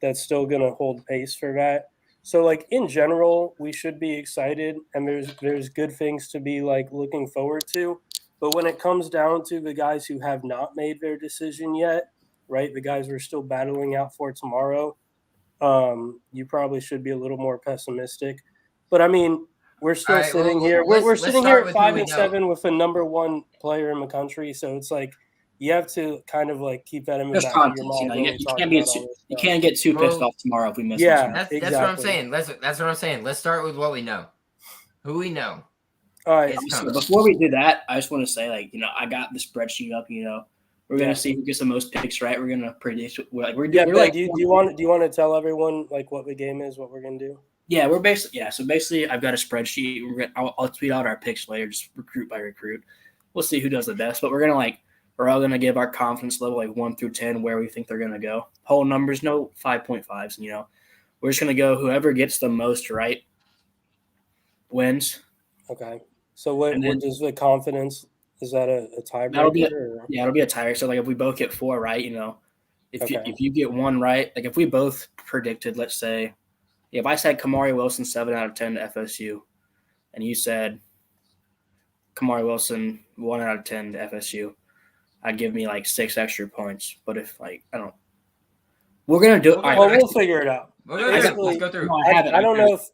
that's still going to hold pace for that. So, like in general, we should be excited, and there's good things to be like looking forward to. But when it comes down to the guys who have not made their decision yet, right? The guys we're still battling out for tomorrow, you probably should be a little more pessimistic. But I mean, we're All still right, sitting well, here. We're let's sitting here start at with who five we and know. 7 with a number one player in the country. So it's like you have to kind of like keep that in the There's back of your context, mind when we talk can't be about all this you stuff. can't get too pissed Well, off tomorrow if we miss. Yeah, this. That's what I'm exactly. saying. That's what I'm saying. Let's start with what we know. Who we know. All right. It's So coming. before we do that, I just want to say, like, I got the spreadsheet up. We're Yeah. gonna see who gets the most picks right. We're gonna predict. We're Yeah, we're Ben, like, do you want to tell everyone like what the game is, what we're gonna do? yeah, we're basically So basically, I've got a spreadsheet. I'll tweet out our picks later, just recruit by recruit. We'll see who does the best, but we're all gonna give our confidence level like 1 through 10 where we think they're gonna go. Whole numbers, no 5.5s. We're just gonna go whoever gets the most right wins. Okay. So what And then- does the confidence? Is that a That'll be tiebreaker? it'll be a tire. So like if we both get 4 right, if Okay. if you get 1 right, like if we both predicted, let's say, if I said Kamari Wilson 7 out of 10 to FSU, and you said Kamari Wilson 1 out of 10 to FSU, I'd give me like 6 extra points. But if we're gonna do it. Well, We'll figure it out. We'll go through. Basically, Let's go through. No, I don't know if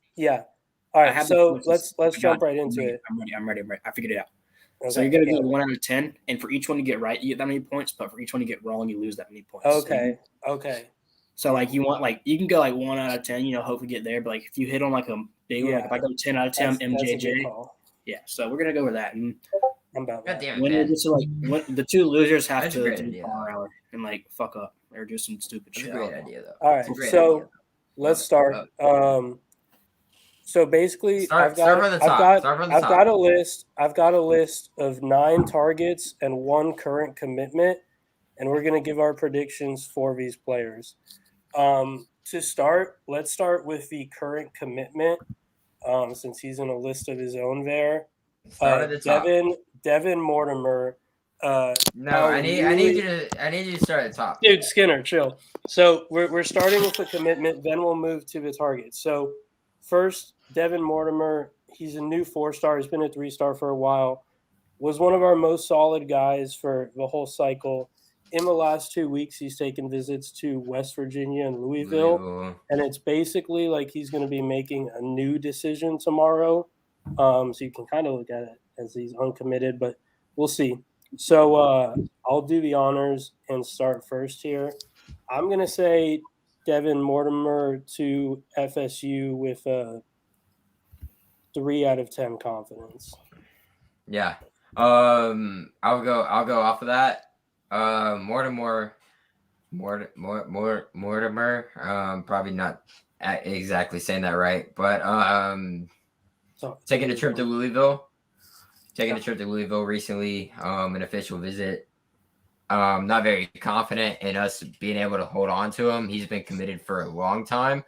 All I right, have so the choices. let's I jump got right into it. I'm ready. I figured it out. So Okay, you're gonna go. go 1 out of 10, and for each one you get right, you get that many points. But for each one you get wrong, you lose that many points. Okay. So like you can go like 1 out of 10, hopefully get there. But like if you hit on like a big one, like if I go 10 out of 10, That's a good MJJ. call. Yeah. So we're gonna go with that. And I'm about God that. damn it, when Ben. the 2 losers have That's a to great do idea, power hour and like fuck up or do some stupid That's a shit. great idea, though. All right, It's a great so idea. let's Love start. So basically, Start from the top. Start from the I've top. got a list. I've got a list of 9 targets and 1 current commitment, and we're gonna give our predictions for these players. To start, let's start with the current commitment, since he's in a list of his own there. Start at the top. Devin Mortimer. No, I need you to start at the top. Dude, Skinner, chill. So we're starting with the commitment, then we'll move to the targets. So first, Devin Mortimer, he's a new 4-star. He's been a 3-star for a while. Was one of our most solid guys for the whole cycle. In the last 2 weeks, he's taken visits to West Virginia and Louisville. And it's basically like he's going to be making a new decision tomorrow. So you can kind of look at it as he's uncommitted, but we'll see. So I'll do the honors and start first here. I'm going to say Devin Mortimer to FSU with a 3 out of 10 confidence. Yeah. I'll go off of that. Mortimer. Probably not exactly saying that right, but taking a trip to Louisville. Recently, an official visit. Not very confident in us being able to hold on to him. He's been committed for a long time.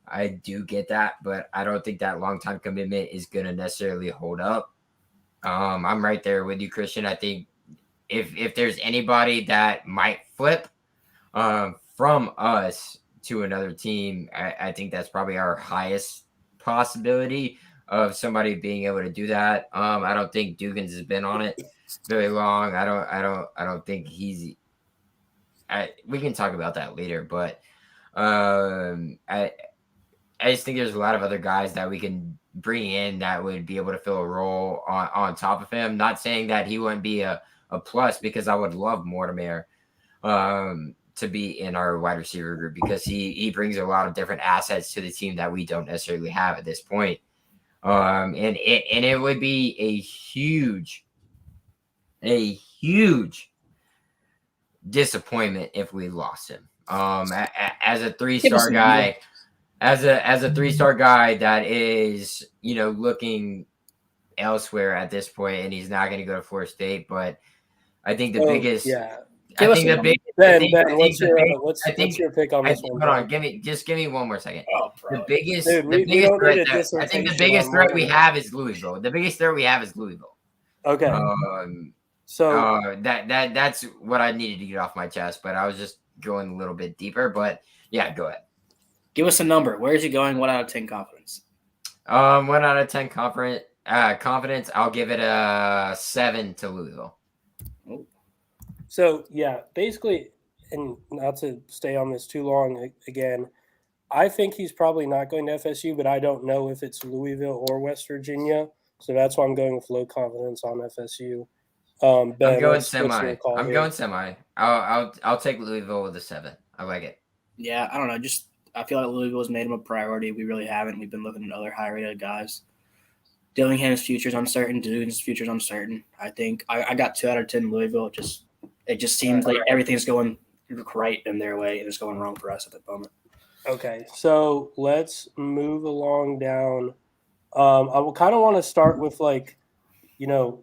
I do get that, but I don't think that long time commitment is going to necessarily hold up. I'm right there with you, Christian. I think if there's anybody that might flip from us to another team, I think that's probably our highest possibility of somebody being able to do that. I don't think Dugans has been on it very long. I don't think he's. We can talk about that later, but I just think there's a lot of other guys that we can bring in that would be able to fill a role on top of him. Not saying that he wouldn't be a plus, because I would love Mortimer to be in our wide receiver group, because he brings a lot of different assets to the team that we don't necessarily have at this point. And it would be a huge disappointment if we lost him. As a 3-star guy, as a 3-star guy that is, looking elsewhere at this point, and he's not going to go to Florida State. But I think the biggest, I think the big, Ben, what's your pick on this one? Hold on, give me one more second. Oh, bro. The biggest, Dude, the biggest threat. I think the dissertation biggest on threat we Mortimer. have is Louisville. The biggest threat we have is Louisville. Okay. So that's what I needed to get off my chest, but I was just going a little bit deeper. But yeah, go ahead. Give us a number. Where is he going? 1 out of 10 confidence. 1 out of 10 confidence. I'll give it a 7 to Louisville. So yeah, basically, and not to stay on this too long again, I think he's probably not going to FSU, but I don't know if it's Louisville or West Virginia. So that's why I'm going with low confidence on FSU. Ben, I'm going what's your semi. call I'm here? going semi. I'll take Louisville with a 7. I like it. Yeah, I don't know. Just I feel like Louisville has made him a priority. We really haven't. We've been looking at other high-rated guys. Dillingham's future's uncertain. Dude's future's uncertain. I think I got 2 out of 10 Louisville. It just seems like everything's going right in their way, and it's going wrong for us at the moment. Okay, so let's move along down. I will kind of want to start with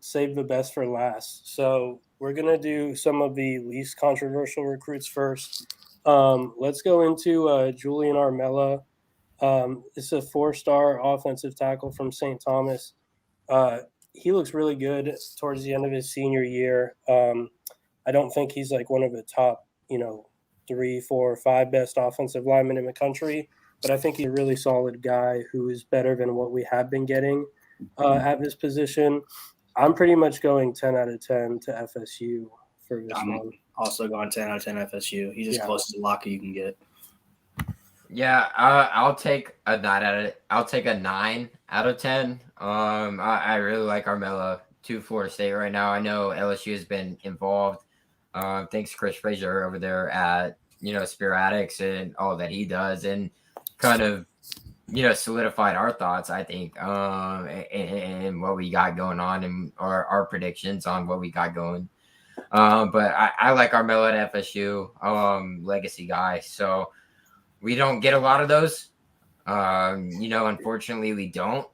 save the best for last. So we're gonna do some of the least controversial recruits first. Let's go into Julian Armella. It's a 4-star offensive tackle from St. Thomas. He looks really good towards the end of his senior year. I don't think he's like one of the top, 3, 4, 5 best offensive linemen in the country, but I think he's a really solid guy who is better than what we have been getting at this position. I'm pretty much going 10 out of 10 to FSU for this one. Also going 10 out of 10 FSU. He's as close to lock you can get. Yeah, I'll take a 9 out of 10. I really like Armella to Florida State right now. I know LSU has been involved. Thanks to Chris Frazier over there at Spiratics and all that he does, and kind of solidified our thoughts, I think, and what we got going on and our predictions on what we got going. But I like Armella at FSU, legacy guy. So we don't get a lot of those. Unfortunately we don't.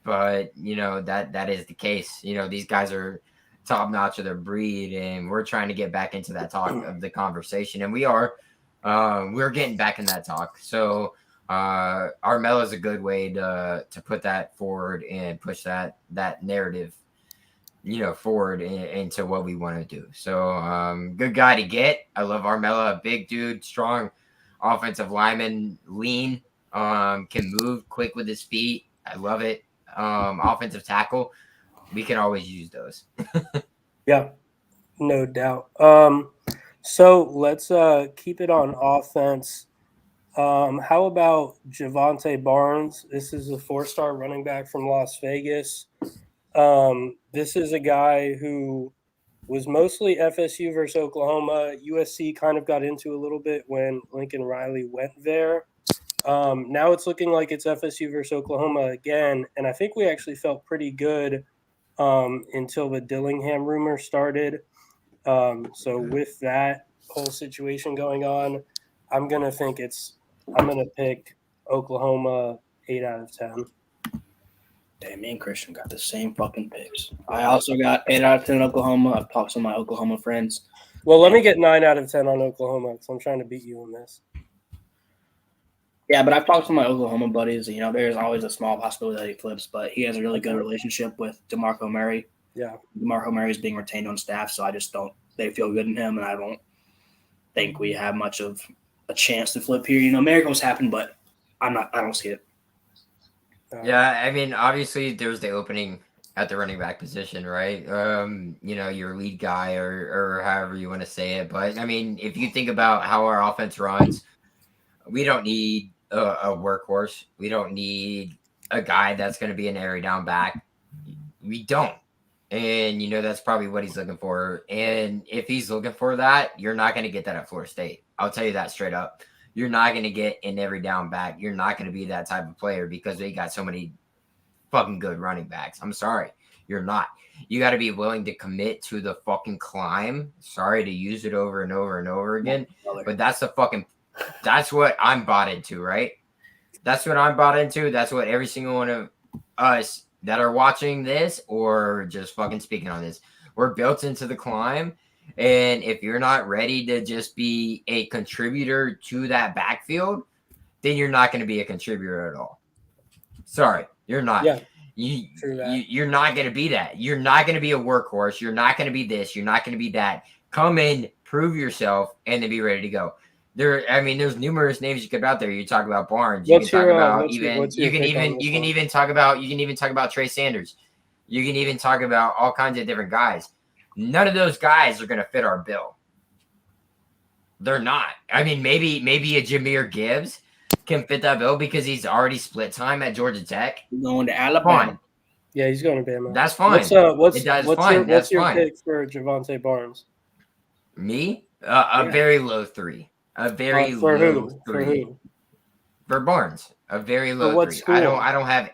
But that is the case. These guys are top notch of their breed, and we're trying to get back into that talk of the conversation, and we're getting back in that talk. So Armella is a good way to put that forward and push that narrative forward into what we want to do. So good guy to get. I love Armella, a big dude, strong offensive lineman, lean, can move quick with his feet. I love it. Offensive tackle, we can always use those. Yeah, no doubt. So let's keep it on offense. How about Javante Barnes? This is a 4-star running back from Las Vegas. This is a guy who was mostly FSU versus Oklahoma. USC kind of got into a little bit when Lincoln Riley went there. Now it's looking like it's FSU versus Oklahoma again, and I think we actually felt pretty good until the Dillingham rumor started. So with that whole situation going on, I'm gonna pick Oklahoma 8 out of 10. Damn, me and Christian got the same fucking picks. I also got 8 out of 10 Oklahoma. I've talked to my Oklahoma friends. Well, let me get 9 out of 10 on Oklahoma because I'm trying to beat you on this. Yeah, but I've talked to my Oklahoma buddies. There's always a small possibility that he flips, but he has a really good relationship with DeMarco Murray. Yeah. DeMarco Murray is being retained on staff, so they feel good in him, and I don't think we have much of a chance to flip here. Miracles happen, but I don't see it. Yeah, I mean, obviously there's the opening at the running back position, right? Your lead guy or however you want to say it. But I mean, if you think about how our offense runs, we don't need a workhorse. We don't need a guy that's going to be an airy down back. We don't. And, that's probably what he's looking for. And if he's looking for that, you're not going to get that at Florida State. I'll tell you that straight up. You're not going to get an every down back. You're not going to be that type of player because they got so many fucking good running backs. I'm sorry. You're not. You got to be willing to commit to the fucking climb. Sorry to use it over and over and over again. But that's what I'm bought into, right? That's what I'm bought into. That's what every single one of us that are watching this or just fucking speaking on this, we're built into the climb. And if you're not ready to just be a contributor to that backfield, then you're not going to be a contributor at all. Sorry, you're not. Yeah. True that. You're not going to be that. You're not going to be a workhorse. You're not going to be this. You're not going to be that. Come in, prove yourself, and then be ready to go. There's numerous names you could put out there. You talk about Barnes. You can talk about talk about Trey Sanders. You can even talk about all kinds of different guys. None of those guys are going to fit our bill. They're not. I mean, maybe a Jahmyr Gibbs can fit that bill because he's already split time at Georgia Tech. Going to Alabama. Fine. Yeah, he's going to Bama. That's fine. What's your pick for Javonte Barnes? Me? A very low 3. A very for low who? 3. For who? For Barnes. A very low what 3. school? I don't have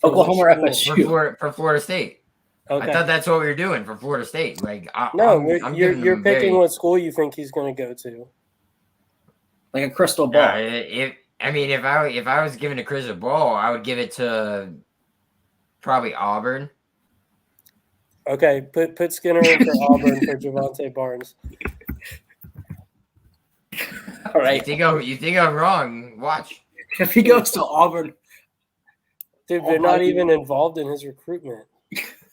Oklahoma or FSU. For Florida State. Okay. I thought that's what we were doing for Florida State. Like, you're picking what school you think he's going to go to. Like a crystal ball. If I was given a crystal ball, I would give it to probably Auburn. Okay, put Skinner in for Auburn for Javonte Barnes. All right. You think I'm wrong? Watch. If he goes to Auburn, dude, they're not even involved in his recruitment.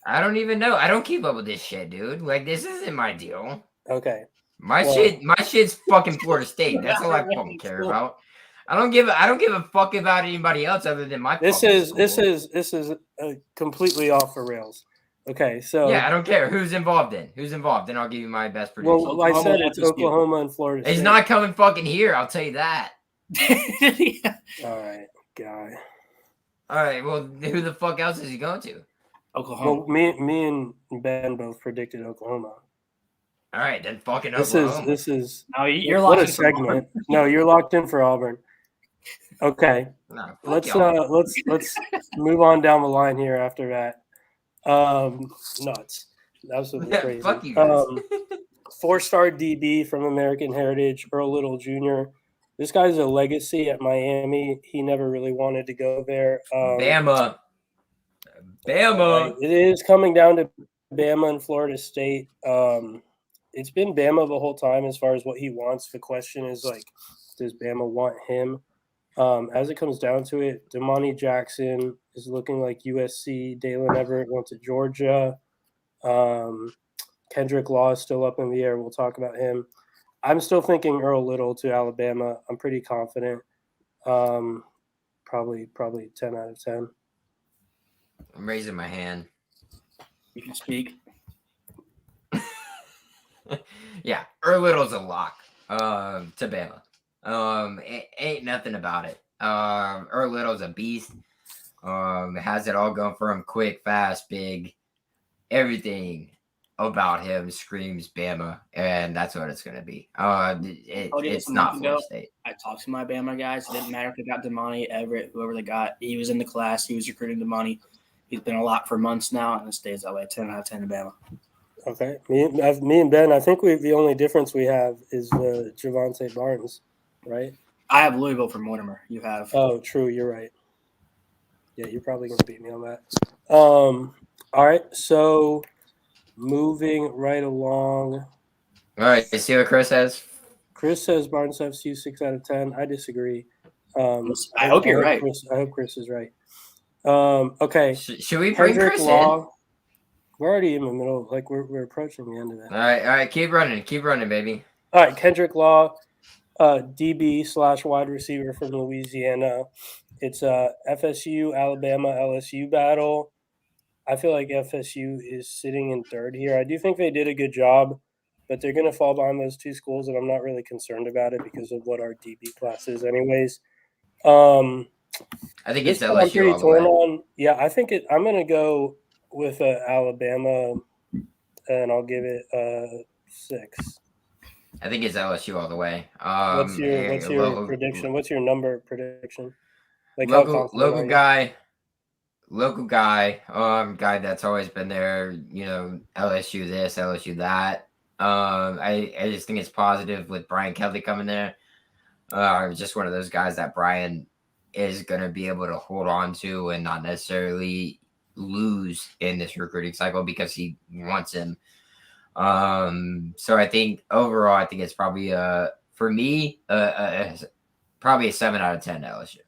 I don't even know. I don't keep up with this shit, dude. Like, this isn't my deal. Okay. My shit's fucking Florida State. That's all I fucking care about. I don't give a fuck about anybody else other than my. This is completely off the rails. Okay, so yeah, I don't care who's involved. Then I'll give you my best prediction. Well, I said it's Oklahoma and Florida State. He's not coming fucking here. I'll tell you that. Yeah. All right, guy. All right. Well, who the fuck else is he going to? Oklahoma. Well, me and Ben both predicted Oklahoma. All right, then fucking Oklahoma. This is. No, you're what locked a segment. No, you're locked in for Auburn. Okay, let's move on down the line here after that. Nuts. Absolutely crazy. Fuck you guys. 4-star DB from American Heritage, Earl Little Jr. This guy's a legacy at Miami. He never really wanted to go there. Bama. It is coming down to Bama and Florida State. It's been Bama the whole time as far as what he wants. The question is, like, does Bama want him? As it comes down to it, Damani Jackson is looking like USC. Dalen Everett went to Georgia. Kendrick Law is still up in the air. We'll talk about him. I'm still thinking Earl Little to Alabama. I'm pretty confident. Probably 10 out of 10. I'm raising my hand. You can speak. Yeah, Earl Little's a lock to Bama. Ain't nothing about it. Earl Little's a beast. Has it all going for him, quick, fast, big. Everything about him screams Bama, and that's what it's going to be. It's not Florida State. I talked to my Bama guys. It didn't matter if they got Damani, Everett, whoever they got. He was in the class. He was recruiting Damani. He's been a lot for months now, and it stays that way. 10 out of 10 to Bama. Okay. Me and Ben, I think the only difference we have is the Javonte Barnes, right? I have Louisville for Mortimer. You have. Oh, true. You're right. Yeah, you're probably going to beat me on that. All right. So moving right along. All right. You see what Chris says? Chris says Barnes FSU 6 out of 10. I disagree. I hope you're right. I hope Chris is right. Okay. Should we bring Kendrick Chris Law, in? We're already in the middle. Like, we're approaching the end of it. All right. Keep running, baby. All right. Kendrick Law, DB/wide receiver from Louisiana. It's a FSU, Alabama, LSU battle. I feel like FSU is sitting in third here. I do think they did a good job, but they're going to fall behind those two schools, and I'm not really concerned about it because of what our DB class is anyways. I think it's LSU I'm pretty torn on. Yeah, I think I'm going to go with Alabama, and I'll give it 6. I think it's LSU all the way. What's your prediction? What's your number prediction? Like local guy, guy that's always been there. LSU this, LSU that. I just think it's positive with Brian Kelly coming there. Just one of those guys that Brian is going to be able to hold on to and not necessarily lose in this recruiting cycle because he wants him. So I think overall, I think it's probably for me probably a 7 out of 10 LSU.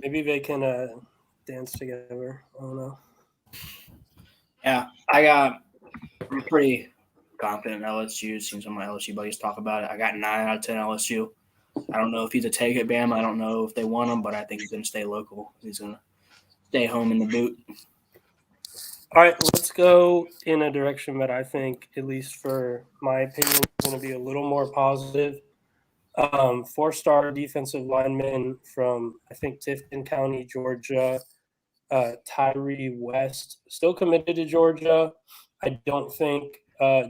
Maybe they can dance together. I don't know. Yeah, I'm pretty confident in LSU. Seen some of my LSU buddies talk about it. I got 9 out of 10 LSU. I don't know if he's a take at Bama. I don't know if they want him, but I think he's going to stay local. He's going to stay home in the boot. All right, let's go in a direction that I think, at least for my opinion, is going to be a little more positive. 4-star defensive lineman from, I think, Tifton County, Georgia, Tyree West, still committed to Georgia. I don't think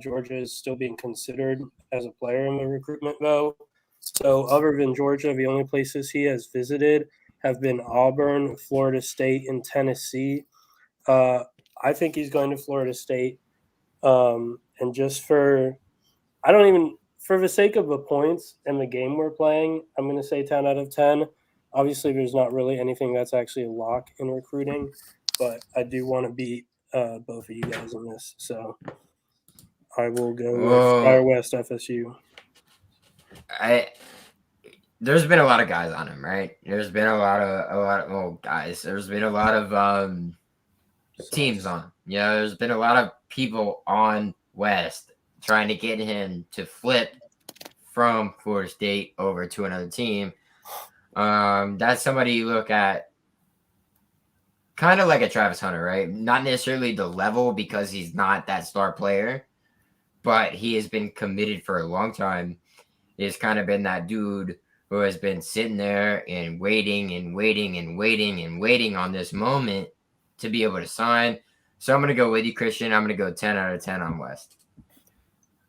Georgia is still being considered as a player in the recruitment, though. So other than Georgia, the only places he has visited have been Auburn, Florida State, and Tennessee. I think he's going to Florida State. And just for the sake of the points and the game we're playing, I'm going to say 10 out of 10. Obviously, there's not really anything that's actually a lock in recruiting, but I do want to beat both of you guys in this. So I will go with Fire West FSU. There's been a lot of guys on him, right? There's been a lot of guys. There's been a lot of teams on him. Yeah, there's been a lot of people on West trying to get him to flip from Florida State over to another team. That's somebody you look at kind of like a Travis Hunter, right? Not necessarily the level because he's not that star player, but he has been committed for a long time. He's kind of been that dude who has been sitting there and waiting on this moment to be able to sign. So I'm going to go with you, Christian. I'm going to go 10 out of 10 on West.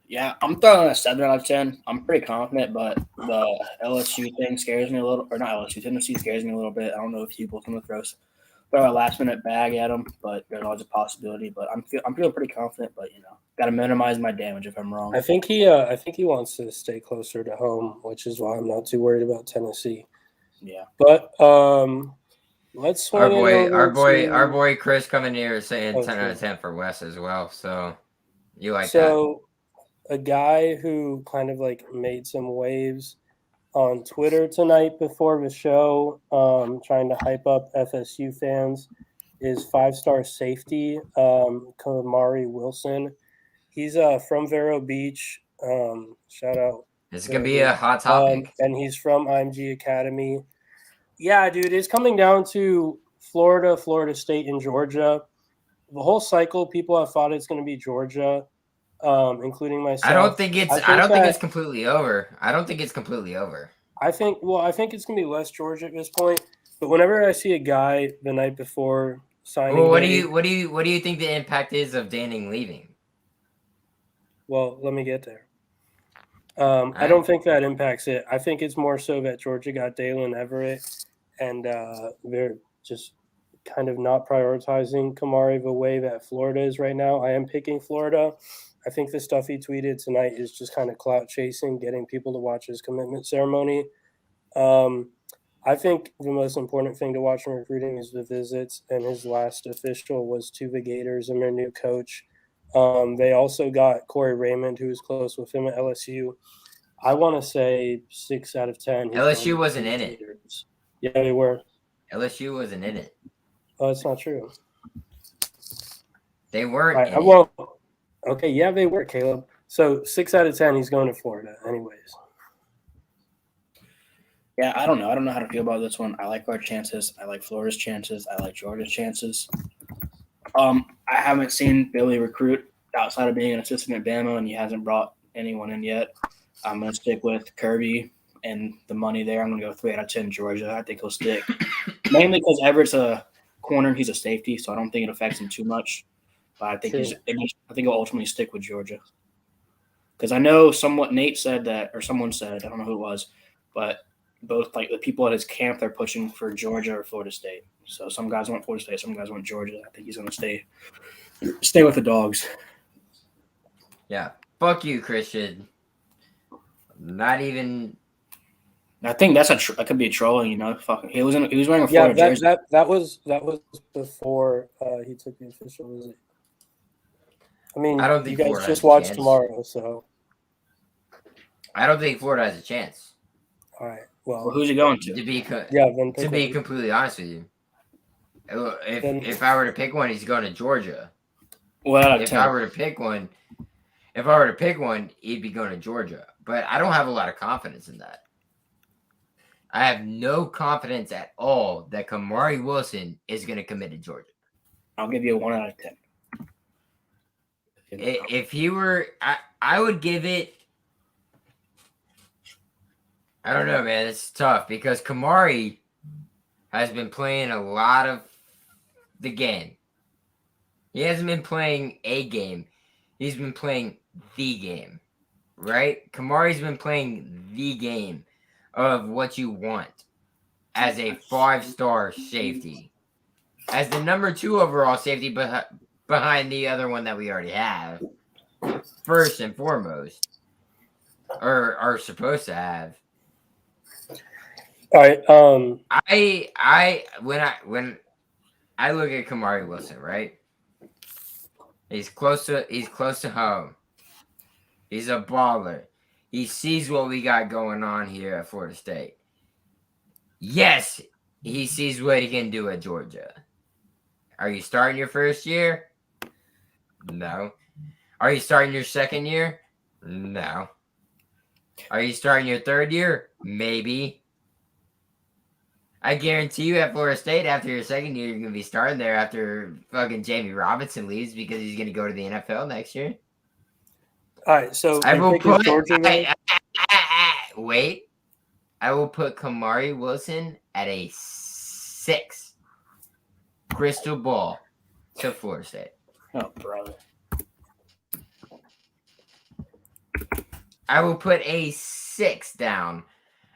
Yeah, I'm throwing a 7 out of 10. I'm pretty confident, but the LSU thing scares me a little. Or not LSU, Tennessee scares me a little bit. I don't know if people can throw a last-minute bag at them, but there's always a possibility. But I'm feeling pretty confident, but, got to minimize my damage if I'm wrong. I think he wants to stay closer to home, which is why I'm not too worried about Tennessee. Yeah. But let's swing our boy Chris coming here saying 10 out of 10 for West as well. So you like that? So a guy who kind of like made some waves on Twitter tonight before the show, trying to hype up FSU fans, is 5-star safety Kamari Wilson. He's from Vero Beach. Shout out. It's going to be a hot topic. And he's from IMG Academy. Yeah, dude, it's coming down to Florida, Florida State, and Georgia. The whole cycle, people have thought it's going to be Georgia, including myself. I don't think it's completely over. I think it's going to be less Georgia at this point. But whenever I see a guy the night before signing, well, what do you think the impact is of Danning leaving? Well, let me get there. I don't think that impacts it. I think it's more so that Georgia got Dalen Everett, and they're just kind of not prioritizing Kamari the way that Florida is right now. I am picking Florida. I think the stuff he tweeted tonight is just kind of clout chasing, getting people to watch his commitment ceremony. I think the most important thing to watch in recruiting is the visits, and his last official was to the Gators and their new coach. They also got Corey Raymond, who was close with him at LSU. I want to say 6 out of 10. LSU wasn't in it. Yeah, they were. LSU wasn't in it. Oh, that's not true. They weren't. Right, well, okay, yeah, they were, Caleb. So 6 out of 10, he's going to Florida, anyways. Yeah, I don't know. I don't know how to feel about this one. I like our chances. I like Florida's chances. I like Georgia's chances. I haven't seen Billy recruit outside of being an assistant at Bama, and he hasn't brought anyone in yet. I'm going to stick with Kirby and the money there. I'm going to go 3 out of 10 Georgia. I think he'll stick. Mainly because Everett's a corner and he's a safety, so I don't think it affects him too much. But I think he'll ultimately stick with Georgia. Because I know Nate said that, or someone said, I don't know who it was, but both like the people at his camp, they're pushing for Georgia or Florida State. So some guys want Florida State, some guys want Georgia. I think he's going to stay with the dogs. Yeah. Fuck you, Christian. Not even. I think that could be trolling, Fuck, he was wearing a Florida jersey. That was before he took the official visit. I mean, I don't think you guys Florida just has a watch chance. tomorrow, so. I don't think Florida has a chance. All right. Well, who's he going to? To be then completely honest with you. If I were to pick one, he's going to Georgia. What out of If 10? I were to pick one, he'd be going to Georgia. But I don't have a lot of confidence in that. I have no confidence at all that Kamari Wilson is going to commit to Georgia. I'll give you a 1 out of 10. If he were, I would give it. I don't know, man. It's tough because Kamari has been playing a lot of the game. He hasn't been playing a game. He's been playing the game, right? Kamari's been playing the game of what you want as a 5-star safety. As the number 2 overall safety behind the other one that we already have. First and foremost. Or are supposed to have. All right. When I look at Kamari Wilson, right? He's close to home. He's a baller. He sees what we got going on here at Florida State. Yes, he sees what he can do at Georgia. Are you starting your first year? No. Are you starting your second year? No. Are you starting your third year? Maybe. I guarantee you at Florida State, after your second year, you're going to be starting there after fucking Jamie Robinson leaves because he's going to go to the NFL next year. All right. So I will put Georgia. Wait. I will put Kamari Wilson at a 6. Crystal ball to Florida State. Oh, brother. I will put a 6 down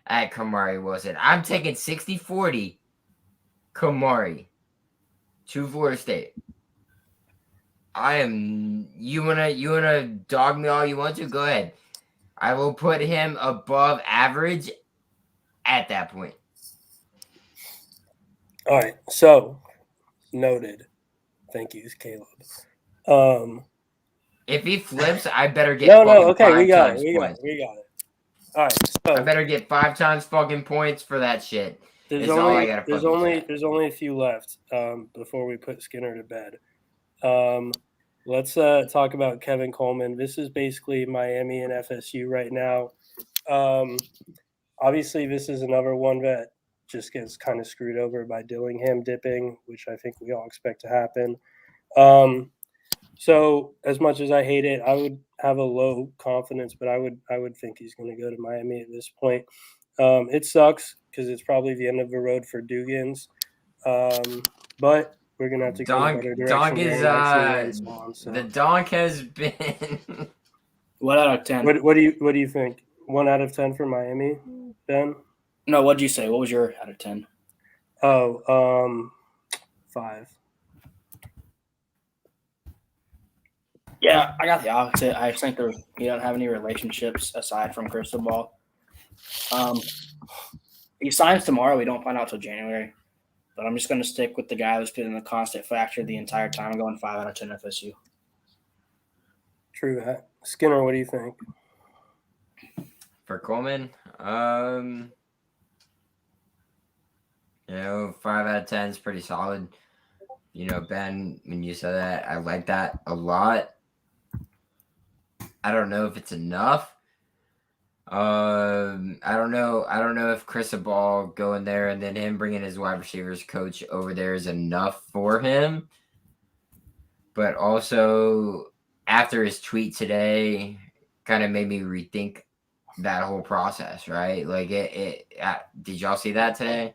at Kamari Wilson. I'm taking 60-40 Kamari to Florida State. You wanna dog me all you want to? Go ahead. I will put him above average at that point. All right. So noted. Thank you, Caleb. If he flips, I better get No. Okay, we 5 got times it. points. We got it. All right. So I better get 5 times fucking points for that shit. there's It's all I only gotta there's fucking only say. there's only a few left before we put Skinner to bed. Let's talk about Kevin Coleman. This is basically Miami and FSU right now. Obviously, this is another one that just gets kind of screwed over by Dillingham dipping, which I think we all expect to happen. So as much as I hate it, I would have a low confidence, but I would think he's going to go to Miami at this point. It sucks because it's probably the end of the road for Dugans, but we're gonna have to go in a better direction. Donk is the Donk has been 1 out of 10. What do you think? 1 out of 10 for Miami, Ben? No, what'd you say? What was your out of 10? Oh, 5. Yeah, I got the opposite. I think he don't have any relationships aside from Cristobal. He signs tomorrow. We don't find out till January. But I'm just going to stick with the guy who's been a constant factor the entire time. I'm going 5 out of 10 FSU. True that. Skinner, what do you think? for Coleman. 5 out of 10 is pretty solid. Ben, when you said that, I like that a lot. I don't know if it's enough. I don't know if Cristobal going there and then him bringing his wide receivers coach over there is enough for him. But also, after his tweet today, kind of made me rethink that whole process, right? Like, did y'all see that today?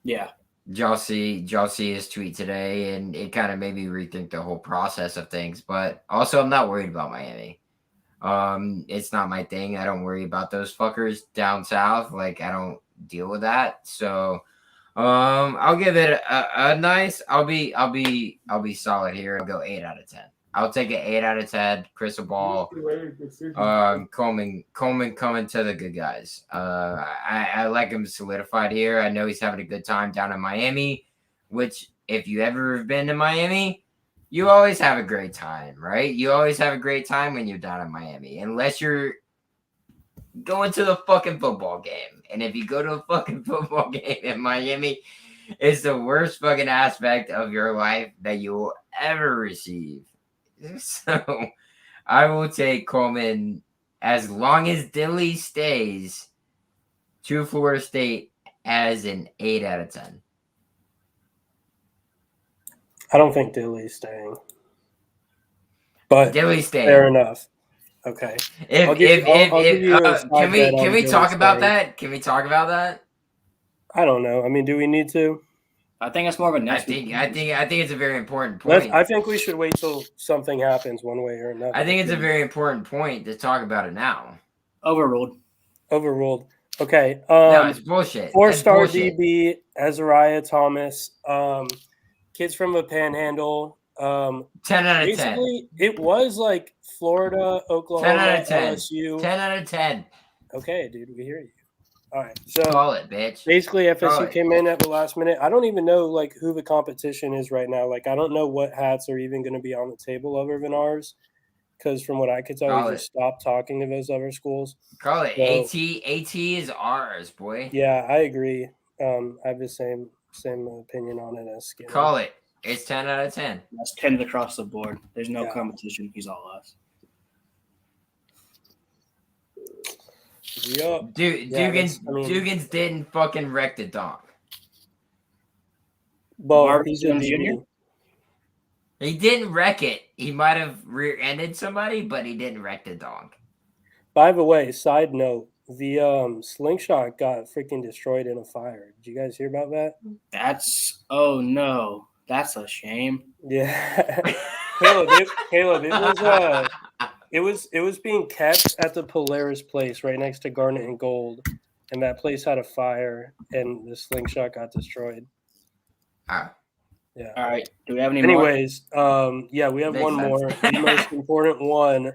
Yeah. Did y'all see his tweet today? And it kind of made me rethink the whole process of things. But also, I'm not worried about Miami. It's not my thing. I don't worry about those fuckers down south. Like, I don't deal with that. So, I'll give it a nice. I'll be solid here. I'll go 8 out of 10. I'll take an 8 out of 10. Cristobal, Coleman coming to the good guys. I like him solidified here. I know he's having a good time down in Miami, which if you ever have been to Miami, you always have a great time, right? You always have a great time when you're down in Miami, unless you're going to the fucking football game. And if you go to a fucking football game in Miami, is the worst fucking aspect of your life that you will ever receive. So I will take Coleman as long as Dilly stays to Florida State as an 8 out of 10. I don't think Dilly's staying. But Dilly staying. fair enough. Okay. I'll give you a side Can bet we on Dilly talk about staying. that? Can we talk about that? I don't know. I mean, do we need to? I think it's more of a next I week. think it's a very important point. I think we should wait till something happens one way or another. I think it's a very important point to talk about it now. Overruled. Overruled. Okay. No, it's bullshit. 4-star DB, Azariah Thomas. Kids from the Panhandle. 10 out of 10. Basically, it was like Florida, Oklahoma, 10 out of 10. LSU. 10 out of 10. Okay, dude, we hear you. All right, so Call it, bitch. basically, Call FSU it. came in at the last minute. I don't even know like who the competition is right now. Like, I don't know what hats are even going to be on the table other than ours. Because from what I could tell, Call we it. just stopped talking to those other schools. Call it. So- AT is ours, boy. Yeah, I agree. I have the same opinion on it as Skinner. Call it. It's 10 out of 10. That's 10 across the board. There's no Yeah. competition. He's all us. Yup. Dugans didn't fucking wreck the donk. Well, Marvin he's a Jones DB. Jr.? He didn't wreck it. He might have rear-ended somebody, but he didn't wreck the donk. By the way, side note, the slingshot got freaking destroyed in a fire. Did you guys hear about that? Oh no. That's a shame. Yeah. Caleb, it was being kept at the Polaris place right next to Garnet and Gold, and that place had a fire, and the slingshot got destroyed. Ah. Yeah. All right. Do we have any more? Anyways, yeah, we have Makes one sense. more. The most important one,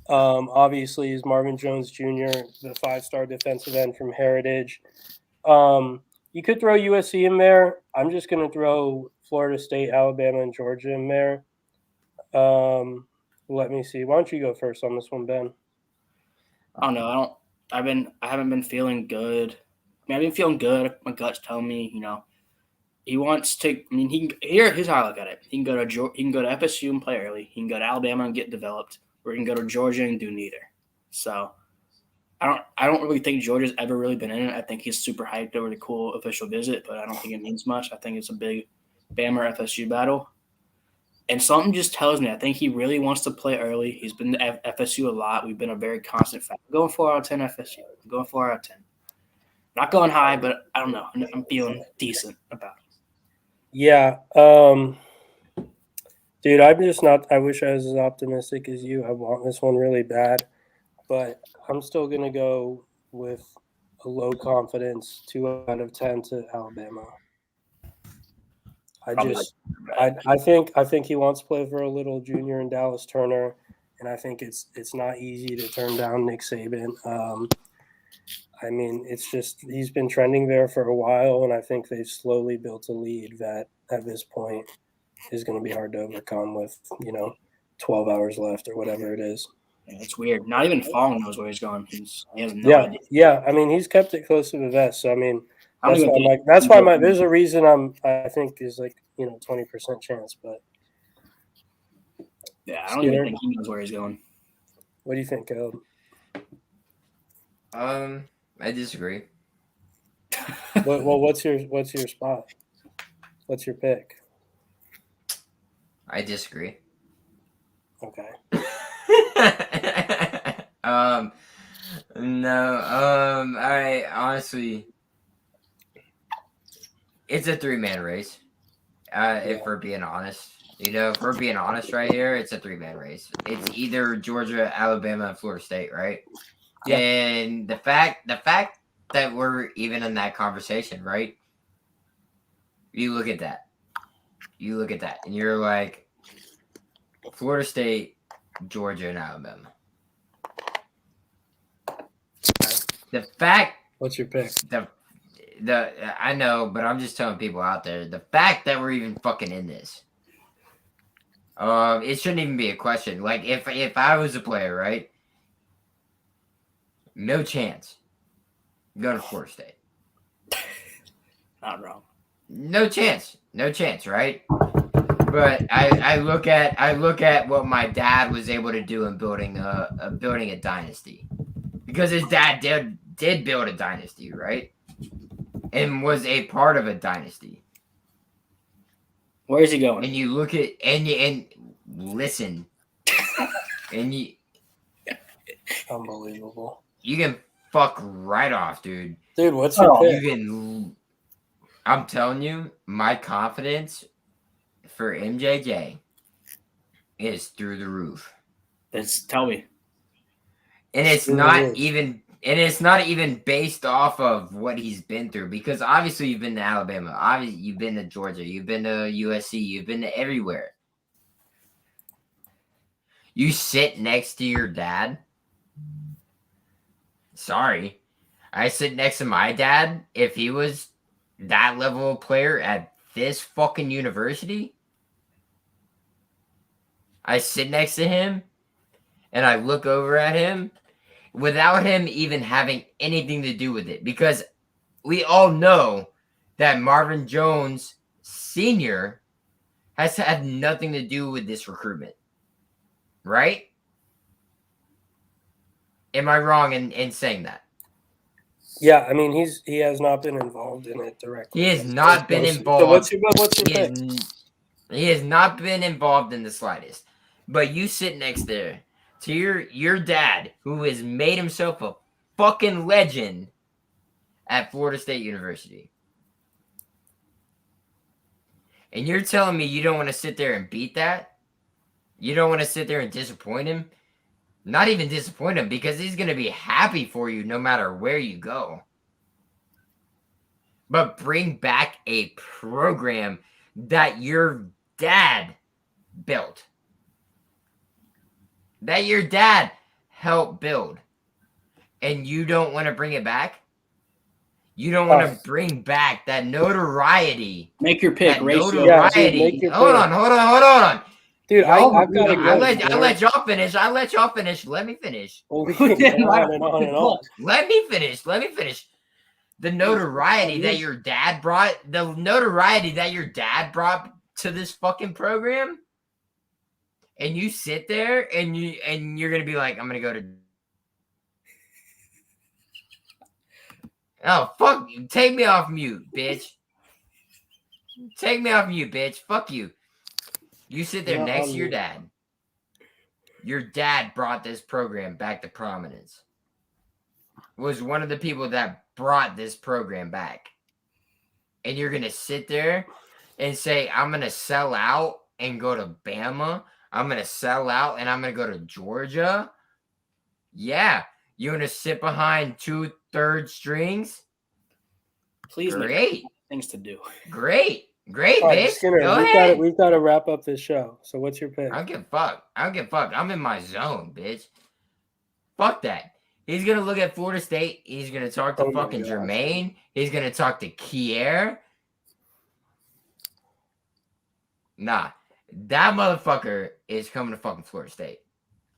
obviously, is Marvin Jones Jr., the 5-star defensive end from Heritage. You could throw USC in there. I'm just going to throw Florida State, Alabama, and Georgia in there. Let me see. Why don't you go first on this one, Ben? I don't know. I haven't been feeling good. I've been feeling good. My gut's telling me, he wants to. I mean, here's how I look at it. He can go to FSU and play early. He can go to Alabama and get developed, or he can go to Georgia and do neither. So, I don't really think Georgia's ever really been in it. I think he's super hyped over the cool official visit, but I don't think it means much. I think it's a big Bama FSU battle. And something just tells me I think he really wants to play early. He's been to FSU a lot. We've been a very constant factor. I'm going 4 out of 10 FSU. I'm going 4 out of 10. Not going high, but I don't know. I'm feeling decent about it. Yeah. Dude, I'm just not – I wish I was as optimistic as you. I want this one really bad. But I'm still going to go with a low confidence 2 out of 10 to Alabama. I think he wants to play for a little junior in Dallas Turner, and I think it's not easy to turn down Nick Saban. I mean, it's just he's been trending there for a while, and I think they've slowly built a lead that at this point is going to be hard to overcome with 12 hours left or whatever it is. Yeah, it's weird. Not even Fong knows where he's going. He has no idea. Yeah. I mean, he's kept it close to the vest. So I mean, that's why there's a reason I think is like 20% chance. But yeah, I don't even think he knows where he's going. What do you think, Caleb? I disagree. Well, what's your spot? What's your pick? I disagree. Okay. No. Honestly, it's a 3-man race. If we're being honest, if we're being honest right here, it's a 3-man race. It's either Georgia, Alabama, and Florida State, right? Yeah. And the fact that we're even in that conversation, right? You look at that, and you're like, Florida State, Georgia, and Alabama. The fact. What's your pick? I know, but I'm just telling people out there, the fact that we're even fucking in this, it shouldn't even be a question. Like if I was a player, right? No chance. Go to Florida State. Not wrong. No chance, right? But I look at what my dad was able to do in building a dynasty, because his dad did build a dynasty, right? And was a part of a dynasty. Where is he going? And you look at and listen, and Unbelievable. you can fuck right off, dude. Dude, what's your pick? You can. I'm telling you, my confidence for MJJ is through the roof. Tell me. And it's not even based off of what he's been through, because obviously you've been to Alabama, obviously you've been to Georgia, you've been to USC, you've been to everywhere. You sit next to your dad. Sorry. I sit next to my dad. If he was that level of player at this fucking university, I sit next to him and I look over at him without him even having anything to do with it, because we all know that Marvin Jones Sr. has had nothing to do with this recruitment, right? Am I wrong in saying that? Yeah, I mean he has not been involved in it directly. He has not been involved. So what's your pick? He has not been involved in the slightest. But you sit next there to your dad, who has made himself a fucking legend at Florida State University. And you're telling me you don't want to sit there and beat that? You don't want to sit there and disappoint him? Not even disappoint him, because he's going to be happy for you no matter where you go. But bring back a program that your dad built, that your dad helped build, and you don't want to bring it back? You don't want to bring back that notoriety. Make your pick, Notoriety. Yeah, dude, make your hold on. Dude, I've got to go. I let y'all finish. Let me finish. Let me finish. The notoriety that your dad brought, to this fucking program, and you sit there and you're gonna be like, I'm gonna go to. Oh, fuck you. Take me off mute, bitch. Fuck you. You sit there next to your dad. Your dad brought this program back to prominence. Was one of the people that brought this program back. And you're going to sit there and say, I'm going to sell out and go to Bama. I'm going to sell out and I'm going to go to Georgia. Yeah. You want to sit behind 2 third strings? Please. Great. Things to do. Great, bitch. Skinner, go ahead. We've got to wrap up this show. So what's your pick? I don't give a fuck. I'm in my zone, bitch. Fuck that. He's going to look at Florida State. He's going to talk to fucking Jermaine. He's going to talk to Kier. Nah. That motherfucker is coming to fucking Florida State.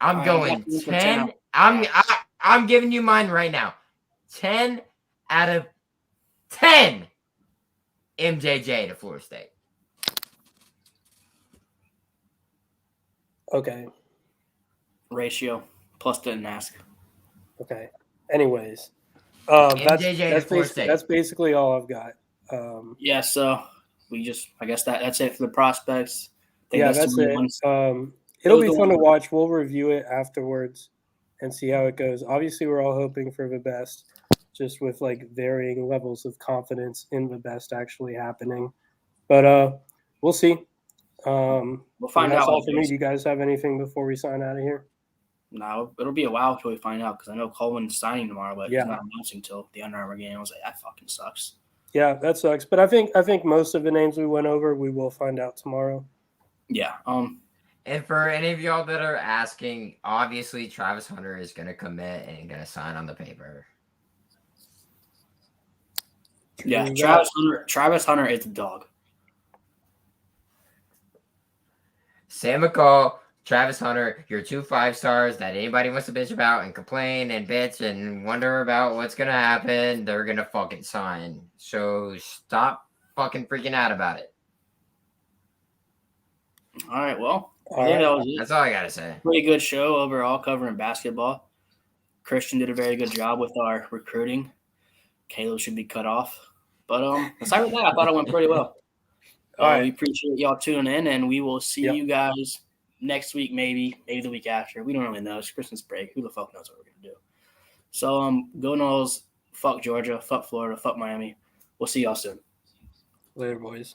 I'm going 10. I'm giving you mine right now. 10 out of 10 MJJ to Florida State. Okay. Ratio. Plus didn't ask. Okay. Anyways. That's basically all I've got. Yeah, so I guess that's it for the prospects. Yeah, that's it. It'll be fun to watch. We'll review it afterwards and see how it goes. Obviously, we're all hoping for the best, just with like varying levels of confidence in the best actually happening. But we'll see. We'll find out. That's all for me. Do you guys have anything before we sign out of here? No, it'll be a while until we find out, because I know Coleman's signing tomorrow, but he's not announcing until the Under Armour game. I was like, that fucking sucks. Yeah, that sucks. But I think most of the names we went over, we will find out tomorrow. Yeah. And for any of y'all that are asking, obviously Travis Hunter is going to commit and going to sign on the paper. Yeah, Travis Hunter is the dog. Sam McCall, Travis Hunter, your 2 5-stars that anybody wants to bitch about and complain and bitch and wonder about what's going to happen, they're going to fucking sign. So stop fucking freaking out about it. All right, well, All I think right. that was it. That's all I gotta say. Pretty good show overall covering basketball. Christian did a very good job with our recruiting. Caleb should be cut off. But aside from that, I thought it went pretty well. All right. We appreciate y'all tuning in, and we will see Yep. you guys next week, maybe the week after. We don't really know. It's Christmas break. Who the fuck knows what we're gonna do? So go Noles, fuck Georgia, fuck Florida, fuck Miami. We'll see y'all soon. Later, boys.